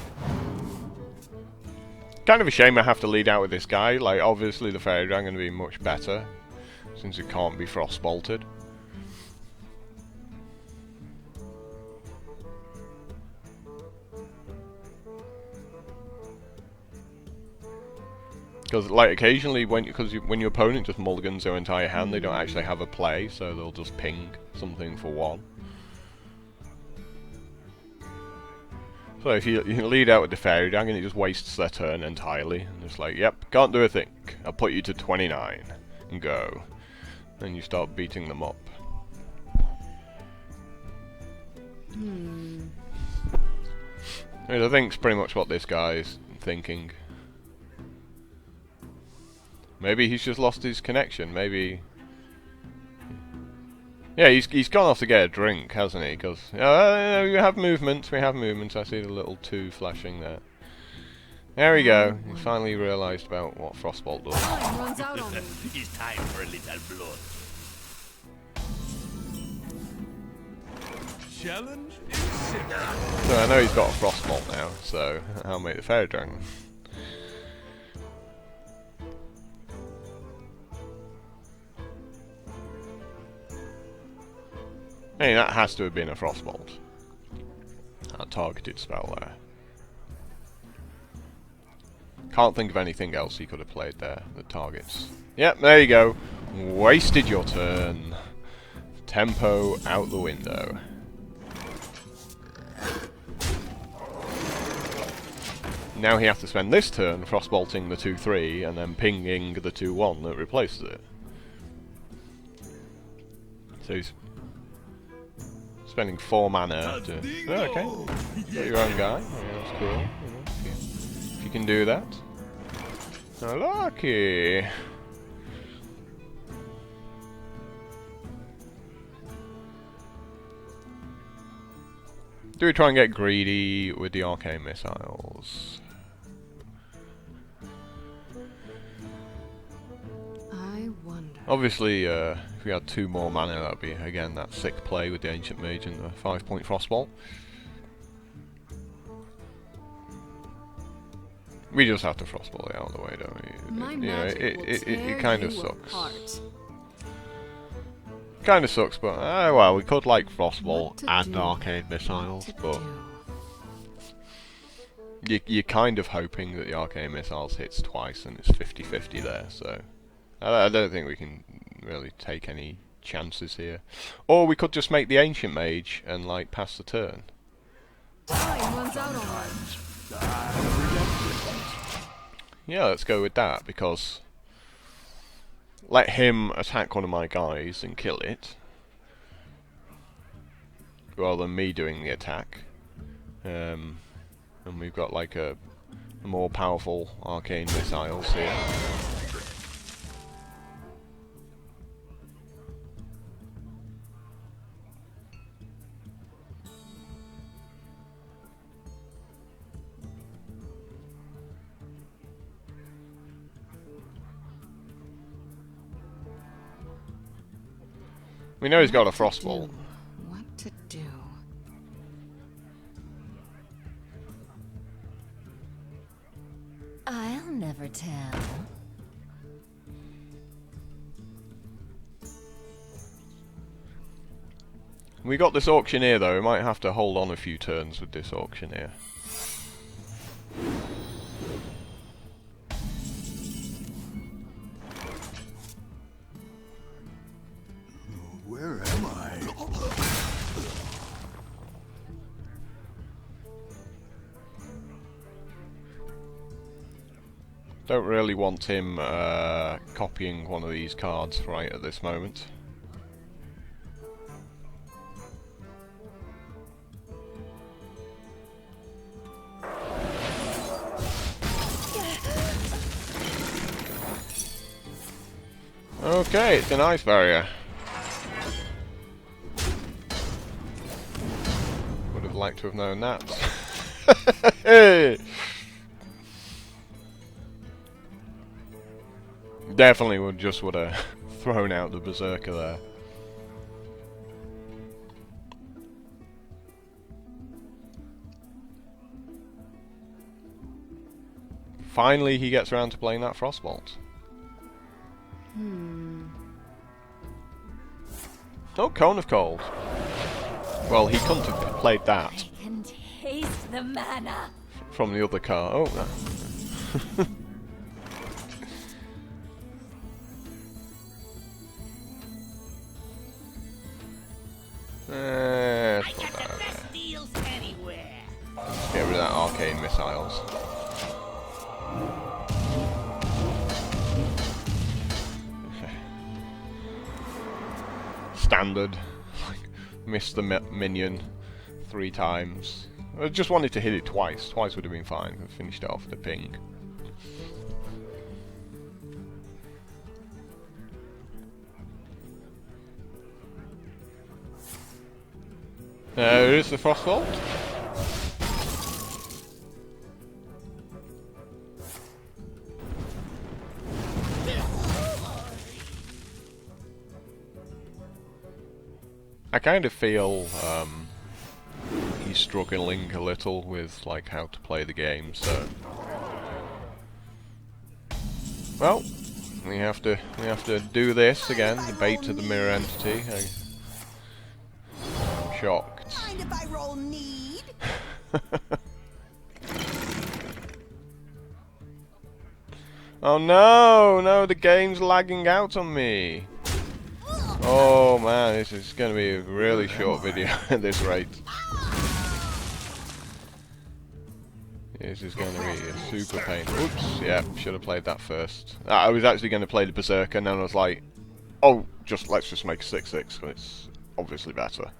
Kind of a shame I have to lead out with this guy. Like, obviously the Fairy Dragon would be much better, since it can't be frost bolted. Because, like, occasionally when your opponent just mulligans their entire hand, they don't actually have a play, so they'll just ping something for 1. So if you lead out with the Fairy Dragon, it just wastes their turn entirely. And it's like, yep, can't do a thing. I'll put you to 29 and go. Then you start beating them up. I think it's pretty much what this guy's thinking. Maybe he's just lost his connection. Maybe. Yeah, he's gone off to get a drink, hasn't he? Because we have movement. We have movement. I see the little 2 flashing there. There we go. He finally realised about what Frostbolt does. Time runs out on me. It's time for a little blood. Challenge accepted. So I know he's got a Frostbolt now, so I'll make the Fairy Dragon. Hey, that has to have been a Frostbolt. A targeted spell there. Can't think of anything else he could have played there that targets. Yep, there you go. Wasted your turn. Tempo out the window. Now he has to spend this turn frostbolting the 2-3 and then pinging the 2-1 that replaces it. So he's spending 4 mana to... Oh, okay. Got your own guy. Yeah, that's cool. You know, if you can do that. Oh, lucky. Do we try and get greedy with the arcane missiles? I wonder. Obviously, if we had 2 more mana, that would be, again, that sick play with the Ancient Mage and the 5-point Frostbolt. We just have to Frostbolt it out of the way, don't we? My You know, magic will it tear kind of you sucks. apart. Kind of sucks, but well, we could like What Frostbolt to and do, arcane missiles, to but do. you're kind of hoping that the arcane missiles hits twice and it's 50-50 there, so I don't think we can really take any chances here. Or we could just make the Ancient Mage and like pass the turn. Time runs out on me. Yeah, let's go with that, because let him attack one of my guys and kill it, rather than me doing the attack. And we've got like a more powerful arcane missiles here. We know he's got a frostbolt. What to do? I'll never tell. We got this auctioneer though, we might have to hold on a few turns with this auctioneer. Where am I? Don't really want him copying one of these cards right at this moment. Okay, it's an ice barrier. Would have liked to have known that. Hey! Definitely would have thrown out the berserker there. Finally he gets around to playing that frostbolt. Oh, Cone of Cold. Well, he couldn't have played that I can taste the mana. from the other car. Oh, that. I got the best deals anywhere. Get rid of that arcane missiles. Standard. Missed the minion 3 times. I just wanted to hit it twice. Twice would have been fine. I finished it off with a ping. Here's the frostbolt. I kind of feel he's struggling a little with like how to play the game, so well, we have to do this again. The bait to the mirror entity. I'm shocked. Mind if I roll need? Oh no, no, the game's lagging out on me. Oh man, this is going to be a really short video at this rate. This is going to be a super pain. Oops, yeah, should have played that first. I was actually going to play the Berserker, and then I was like, oh, let's just make a 6/6, it's obviously better.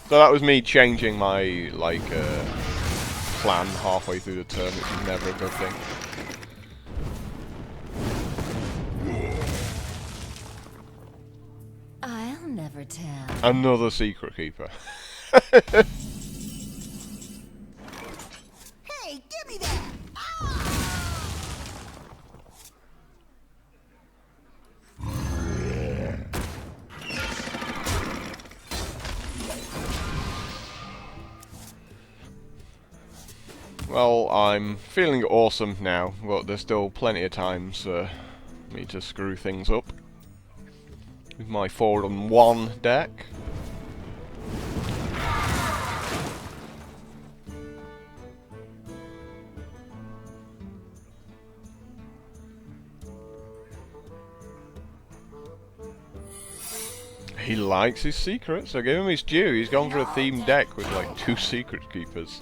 So that was me changing my, like, plan halfway through the turn, which is never a good thing. I'll never tell. Another Secret Keeper. Hey, give me that! Well, I'm feeling awesome now, but there's still plenty of times for me to screw things up with my 4-on-1 deck. He likes his secrets, so give him his due. He's gone for a themed deck with like 2 Secret Keepers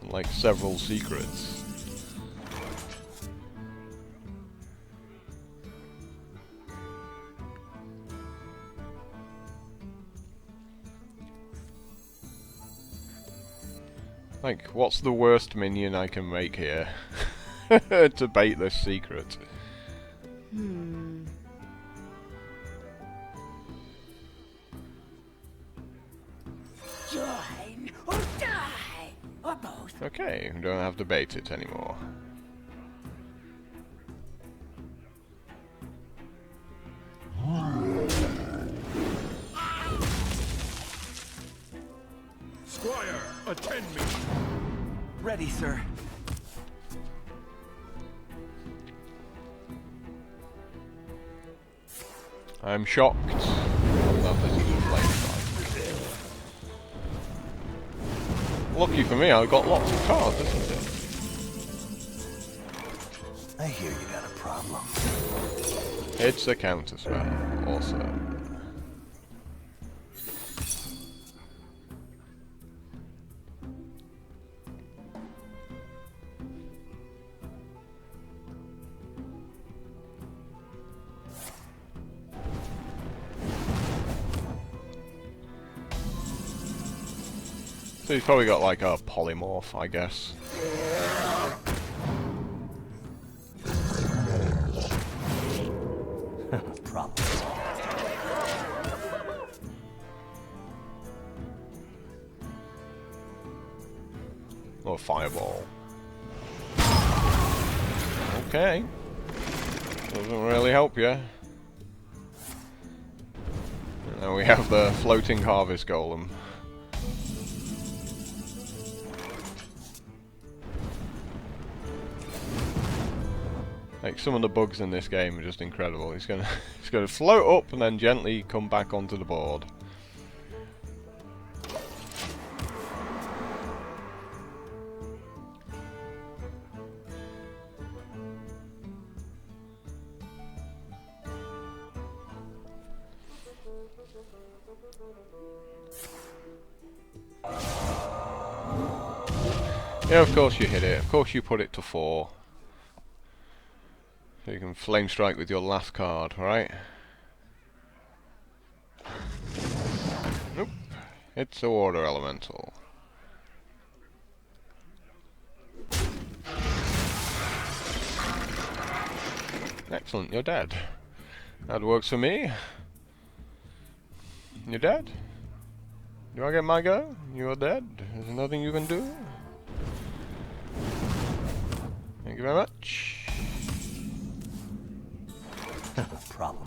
and like several secrets. Like, what's the worst minion I can make here to bait this secret? Join or die, or both. Okay, we don't have to bait it anymore. Squire, attend me. Ready, sir. I'm shocked that this is flame strike. Lucky for me, I've got lots of cards, isn't it? I hear you got a problem. It's a counter spell, also. So he's probably got like a polymorph, I guess. Problem. Or fireball. Okay. Doesn't really help you. And now we have the floating harvest golem. Like, some of the bugs in this game are just incredible. He's gonna float up and then gently come back onto the board. Yeah, of course you hit it. Of course you put it to 4. So you can flame strike with your last card, right? Nope. It's a water elemental. Excellent, you're dead. That works for me. You're dead? Do I get my go? You're dead. There's nothing you can do. Thank you very much. Problem.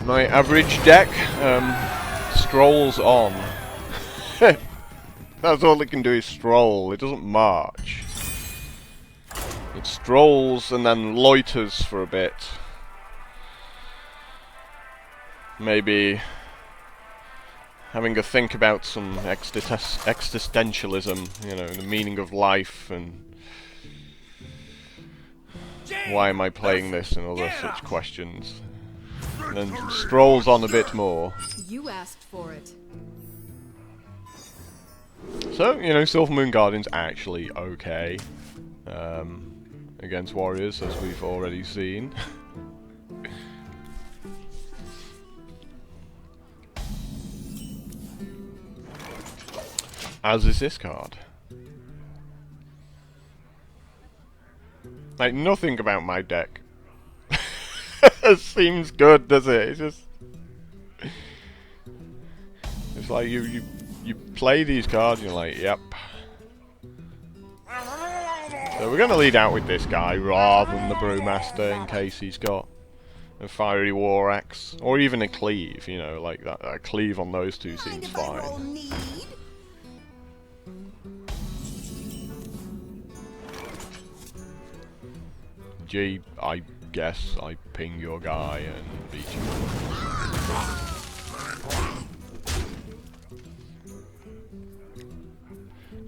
My average deck strolls on. That's all it can do is stroll. It doesn't march. It strolls and then loiters for a bit. Maybe having a think about some existentialism, you know, the meaning of life and why am I playing this and other such questions. And then strolls on a bit more. You asked for it. So, you know, Silver Moon Guardian's actually okay against warriors, as we've already seen. As is this card. Like, nothing about my deck seems good, does it? It's just... It's like you play these cards and you're like, yep. So we're gonna lead out with this guy rather than the Brewmaster in case he's got a Fiery War Axe. Or even a Cleave, you know, like that. A Cleave on those two seems fine. G, I guess I ping your guy and beat you.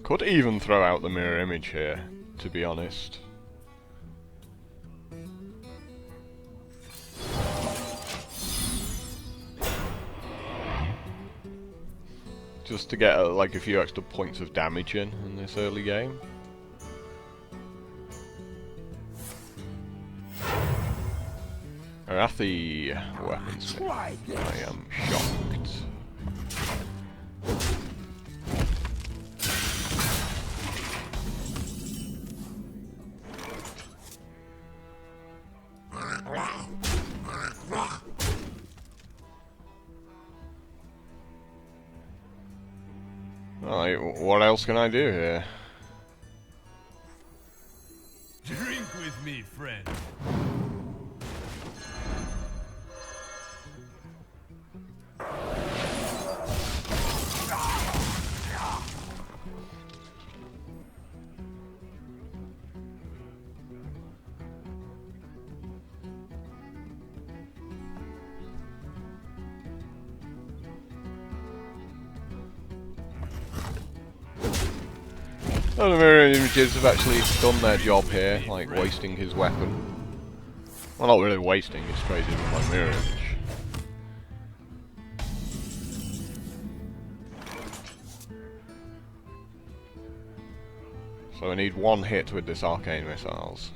Could even throw out the mirror image here, to be honest. Just to get like a few extra points of damage in this early game. Arathi weaponsmith. I am shocked. Alright, what else can I do here? Drink with me, friend. Well, the mirror images have actually done their job here, like wasting his weapon. Well, not really wasting, it's crazy with my mirror image. So I need one hit with this arcane missiles.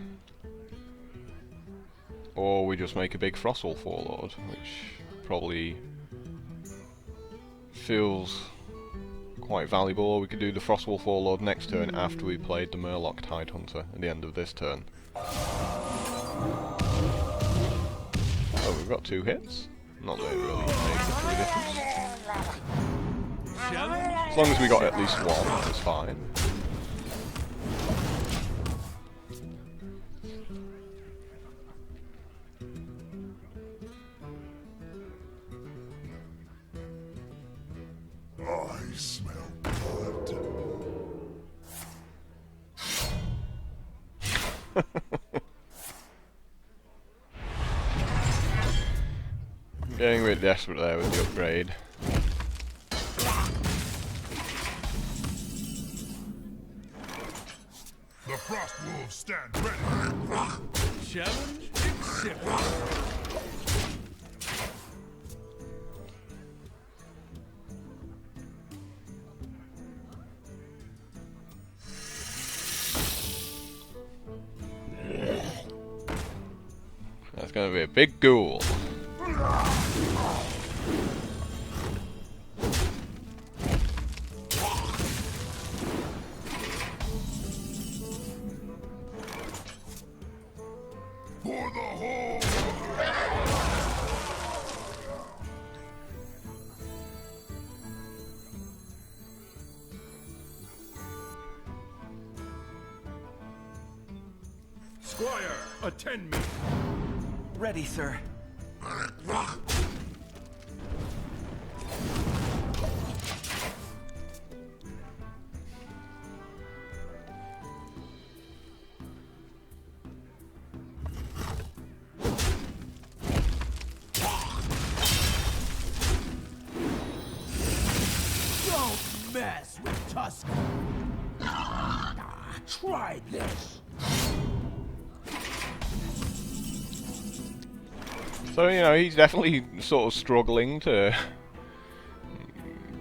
Or we just make a big Frostwolf Warlord, which probably feels quite valuable, or we could do the Frostwolf Warlord next turn after we played the Murloc Tidehunter at the end of this turn. Oh, we've got 2 hits? Not that it really makes much of a difference. As long as we got at least one, that's fine. I smell blood. I'm getting a bit desperate there with the upgrade. The Frost Wolves stand ready. Challenge accepted. That's gonna be a big ghoul. For the whole. Squire, attend me. Ready, sir. Don't mess with Tusk. Try this. So, you know, he's definitely sort of struggling to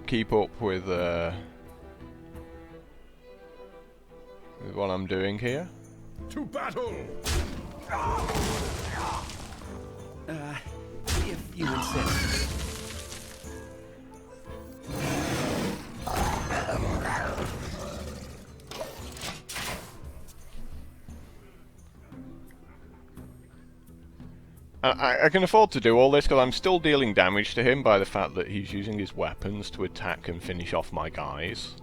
keep up with what I'm doing here. To battle. If you insist. I can afford to do all this because I'm still dealing damage to him by the fact that he's using his weapons to attack and finish off my guys.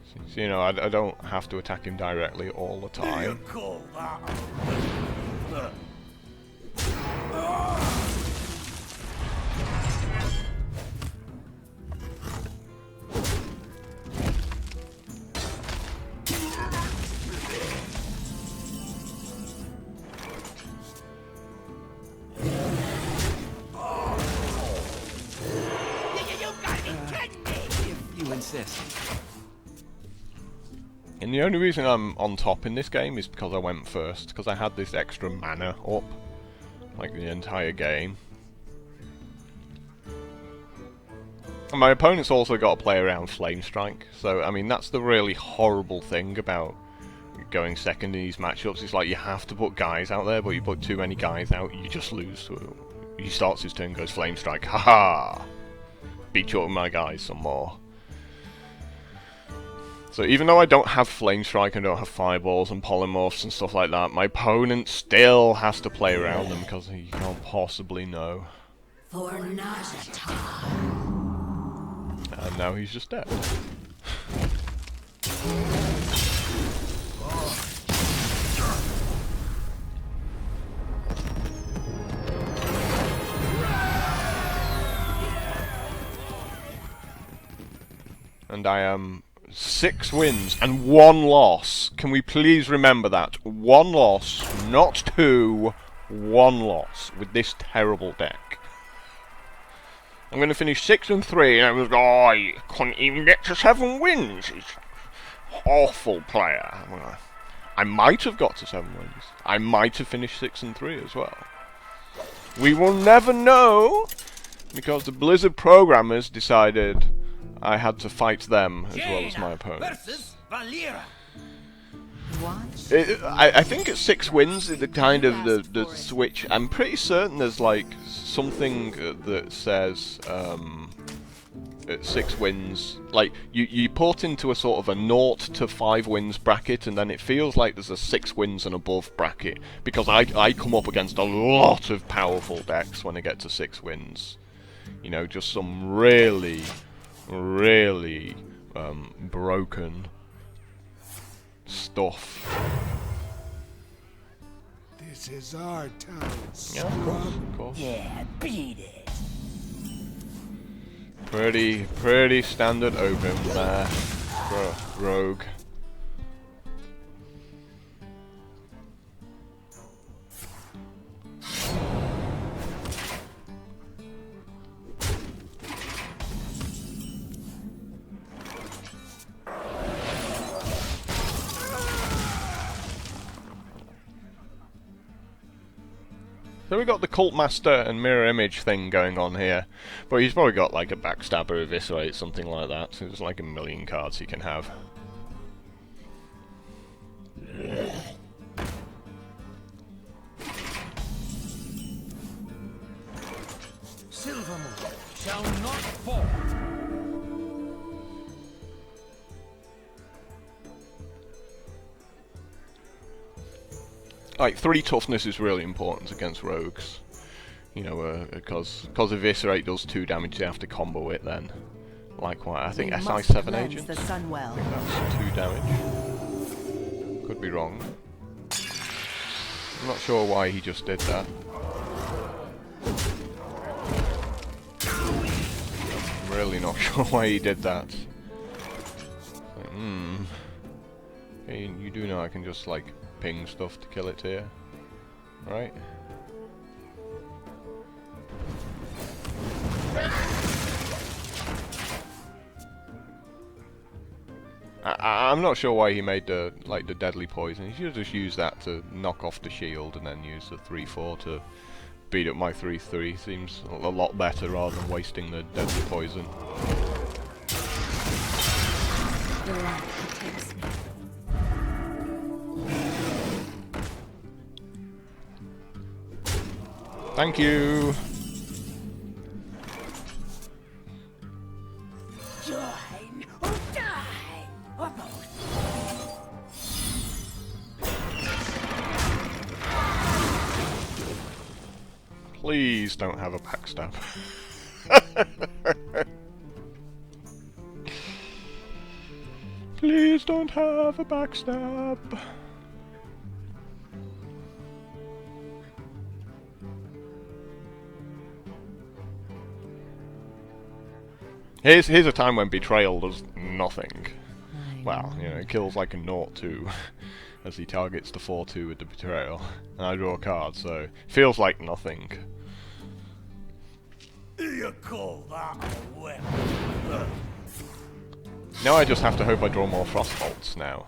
So, you know, I don't have to attack him directly all the time. If you insist. And the only reason I'm on top in this game is because I went first, because I had this extra mana up, like the entire game. And my opponent's also got to play around Flame Strike, so I mean that's the really horrible thing about going second in these matchups. It's like you have to put guys out there, but you put too many guys out, you just lose. He starts his turn, goes Flame Strike. Haha! Beat you up with my guys some more. So even though I don't have Flame Strike and don't have Fireballs and Polymorphs and stuff like that, my opponent still has to play around them because he can't possibly know. For Nazata. And now he's just dead. And I am 6 wins and 1 loss. Can we please remember that? 1 loss, not 2. 1 loss with this terrible deck. I'm going to finish 6 and 3, and I was I couldn't even get to 7 wins. It's awful player. I might have got to 7 wins. I might have finished 6 and 3 as well. We will never know, because the Blizzard programmers decided I had to fight them as well as my opponent. I think at 6 wins, the kind of the switch. I'm pretty certain there's like something that says at 6 wins, like you put into a sort of a 0 to 5 wins bracket, and then it feels like there's a 6 wins and above bracket, because I come up against a lot of powerful decks when I get to 6 wins. You know, just some really broken stuff. This is our town. Yeah, of course. Yeah, beat it. Pretty standard open there for Rogue. So we got the Cult Master and Mirror Image thing going on here, but he's probably got like a Backstabber, Eviscerate, something like that. So there's like a million cards he can have. Silvermoon shall not fall. Like 3 toughness is really important against rogues, you know, because Eviscerate does 2 damage. You have to combo it then. Likewise, I think SI7 Agent. I think that's 2 damage. Could be wrong. I'm not sure why he just did that. I'm really not sure why he did that. Like, hey, you do know I can just like ping stuff to kill it here, right? I'm not sure why he made the deadly poison. He should have just used that to knock off the shield and then use the 3/4 to beat up my 3/3. Seems a lot better rather than wasting the deadly poison. Thank you! Join or die, or both. Please don't have a backstab. Please don't have a backstab. Here's a time when Betrayal does nothing. Well, you know, it kills like a 0/2 as he targets the 4/2 with the Betrayal. And I draw a card, so it feels like nothing. You call that a weapon? Now I just have to hope I draw more Frost Bolts now.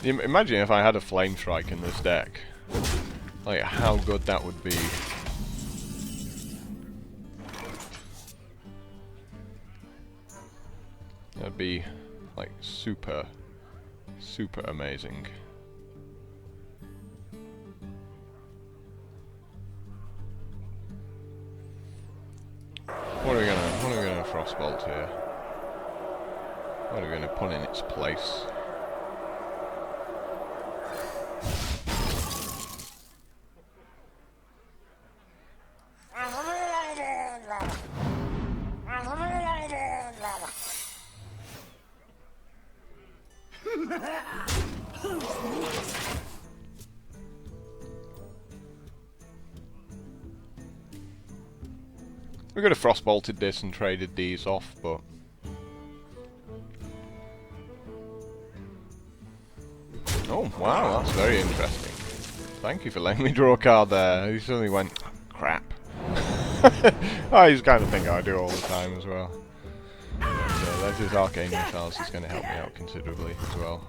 Imagine if I had a Flame Strike in this deck. Like, how good that would be. That'd be like super amazing. What are we gonna frostbolt here? What are we gonna put in its place? We could have frostbolted this and traded these off, but oh wow, that's very interesting. Thank you for letting me draw a card there. He suddenly went, crap. Oh, he's the kind of thing I do all the time as well. So there's his Arcane Missiles, it's going to help me out considerably as well.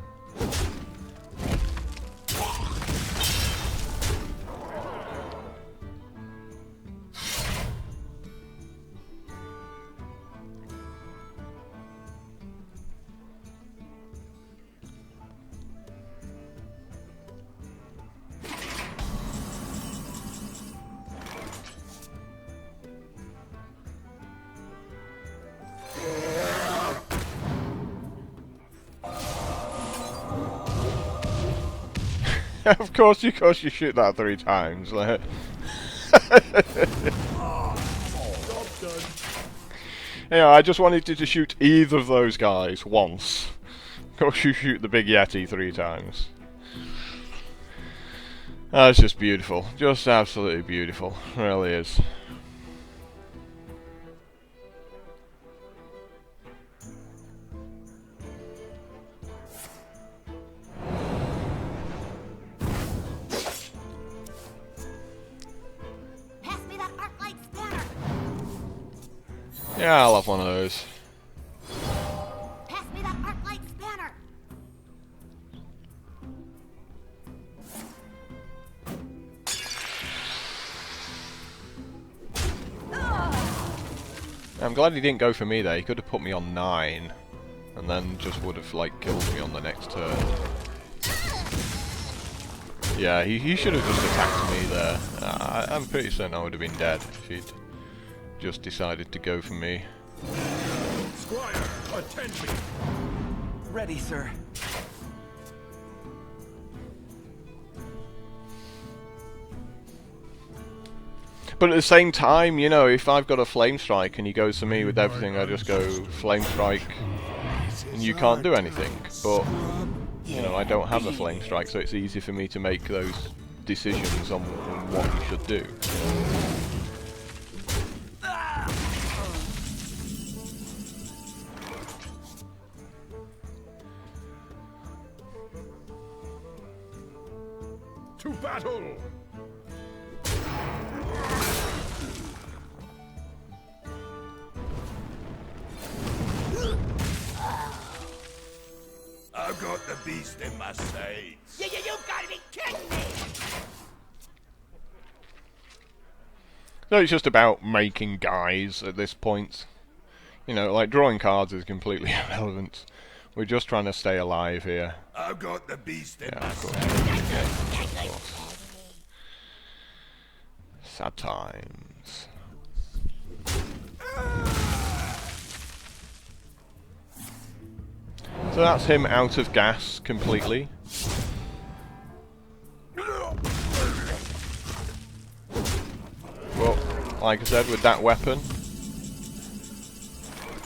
Of course you shoot that 3 times. Like. Yeah, I just wanted you to shoot either of those guys once. Of course you shoot the big Yeti 3 times. That's just beautiful. Just absolutely beautiful. It really is. Yeah, I'll have one of those. Pass me that arc light spanner. I'm glad he didn't go for me there. He could have put me on 9 and then just would have like killed me on the next turn. Yeah, he should have just attacked me there. I'm pretty certain I would have been dead if he'd just decided to go for me. Squire, attend me. Ready, sir. But at the same time, you know, if I've got a Flame Strike and he goes for me with everything, I just go Flame Strike and you can't do anything. But, you know, I don't have a Flame Strike, so it's easy for me to make those decisions on what you should do. To battle! I've got the beast in my sights. You've gotta be kidding me! So it's just about making guys at this point. You know, like drawing cards is completely irrelevant. We're just trying to stay alive here. I've got the beast in my Of course. sights. Yeah, of course. Sad times. So that's him out of gas completely. Well, like I said, with that weapon,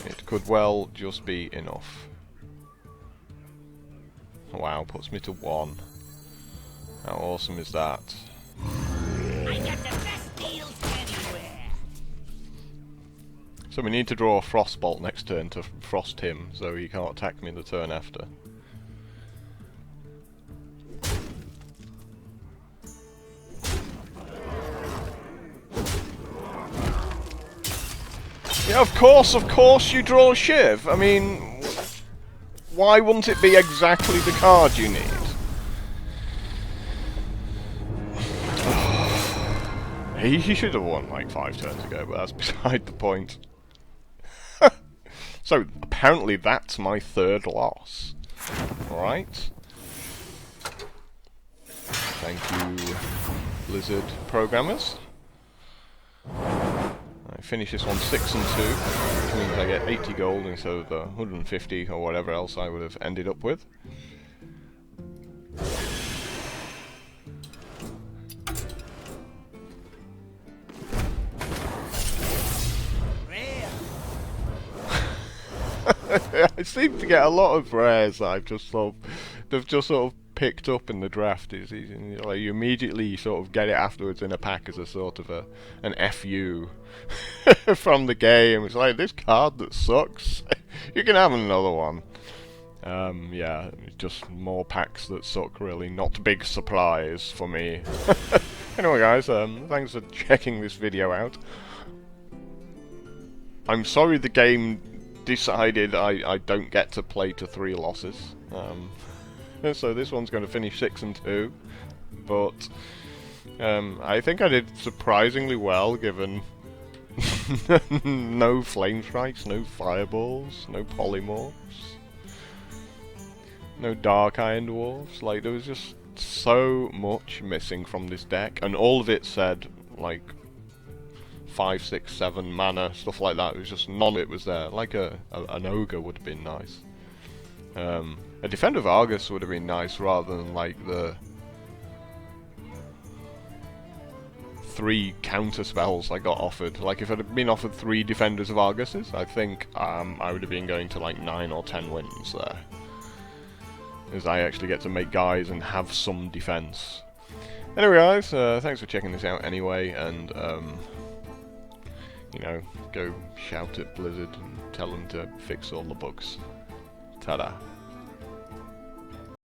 it could well just be enough. Wow, puts me to 1. How awesome is that? I got the best deals anywhere! So we need to draw a Frostbolt next turn to frost him, so he can't attack me the turn after. Yeah, of course you draw a Shiv. I mean, why wouldn't it be exactly the card you need? He should have won like 5 turns ago, but that's beside the point. So, apparently that's my third loss. Alright. Thank you, Blizzard programmers. I finish this one 6 and 2, which means I get 80 gold instead of the 150 or whatever else I would have ended up with. I seem to get a lot of rares that they've just sort of picked up in the draft. Like you immediately sort of get it afterwards in a pack as a sort of an FU from the game. It's like, this card that sucks, you can have another one. Yeah, just more packs that suck, really. Not a big surprise for me. Anyway guys, thanks for checking this video out. I'm sorry the game decided I don't get to play to 3 losses. So this one's going to finish 6 and 2, but I think I did surprisingly well given no flame strikes, no fireballs, no polymorphs, no dark iron dwarfs. Like, there was just so much missing from this deck, and all of it said like 5, 6, 7 mana, stuff like that. It was just none of it was there. Like an ogre would have been nice. A Defender of Argus would have been nice rather than like the 3 counter spells I got offered. Like, if I'd have been offered 3 Defenders of Arguses, I think I would have been going to like 9 or 10 wins there. As I actually get to make guys and have some defense. Anyway guys, thanks for checking this out anyway, and you know, go shout at Blizzard and tell them to fix all the bugs. Ta-da.